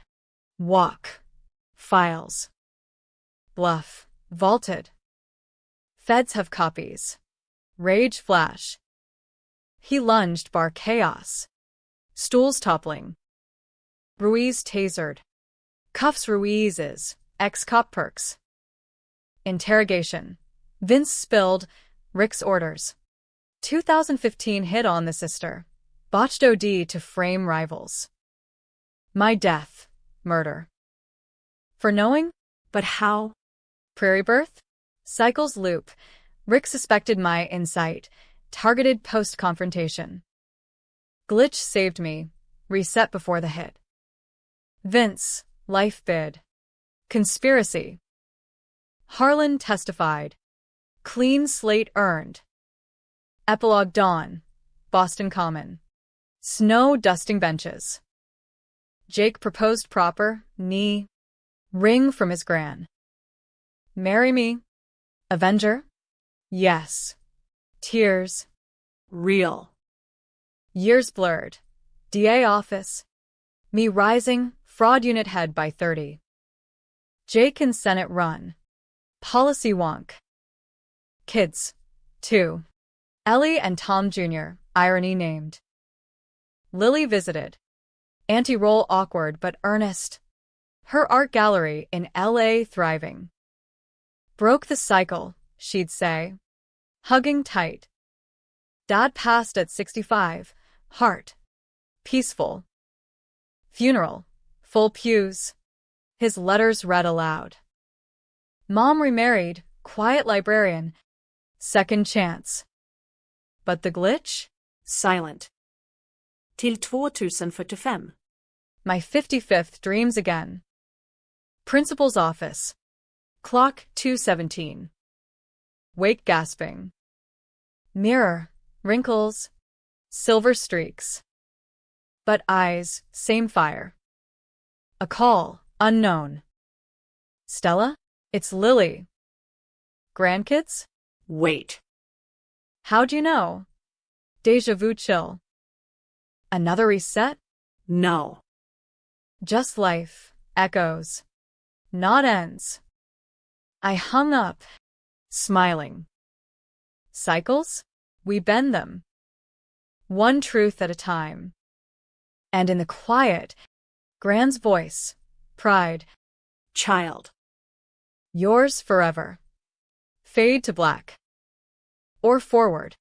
walk. Files. Bluff. Vaulted. Feds have copies. Rage flash. He lunged bar chaos. Stools toppling. Ruiz tasered. Cuffs Ruiz's. Ex-cop perks. Interrogation. Vince spilled. Rick's orders. 2015 hit on the sister. Botched OD to frame rivals. My death. Murder. For knowing? But how? Prairie birth? Cycles loop. Rick suspected my insight. Targeted post-confrontation. Glitch saved me. Reset before the hit. Vince. Life bid. Conspiracy. Harlan testified. Clean slate earned. Epilogue dawn. Boston Common. Snow dusting benches. Jake proposed proper, knee. Ring from his gran. Marry me. Avenger? Yes. Tears. Real. Years blurred. DA office. Me rising, fraud unit head by 30. Jake and Senate run. Policy wonk. Kids. 2. Ellie and Tom Jr., irony named. Lily visited. Anti-role awkward but earnest. Her art gallery in LA thriving. Broke the cycle, she'd say. Hugging tight. Dad passed at 65, heart. Peaceful. Funeral. Full pews. His letters read aloud. Mom remarried, quiet librarian. Second chance. But the glitch? Silent. Till 2045. My 55th dreams again. Principal's office. Clock 2:17. Wake gasping. Mirror, wrinkles, silver streaks. But eyes, same fire. A call, unknown. Stella? It's Lily. Grandkids? Wait. How'd you know? Deja vu chill. Another reset? No. Just life, echoes. Not ends. I hung up, smiling. Cycles? We bend them. One truth at a time. And in the quiet, Gran's voice, pride. Child. Yours forever. Fade to black. Or forward.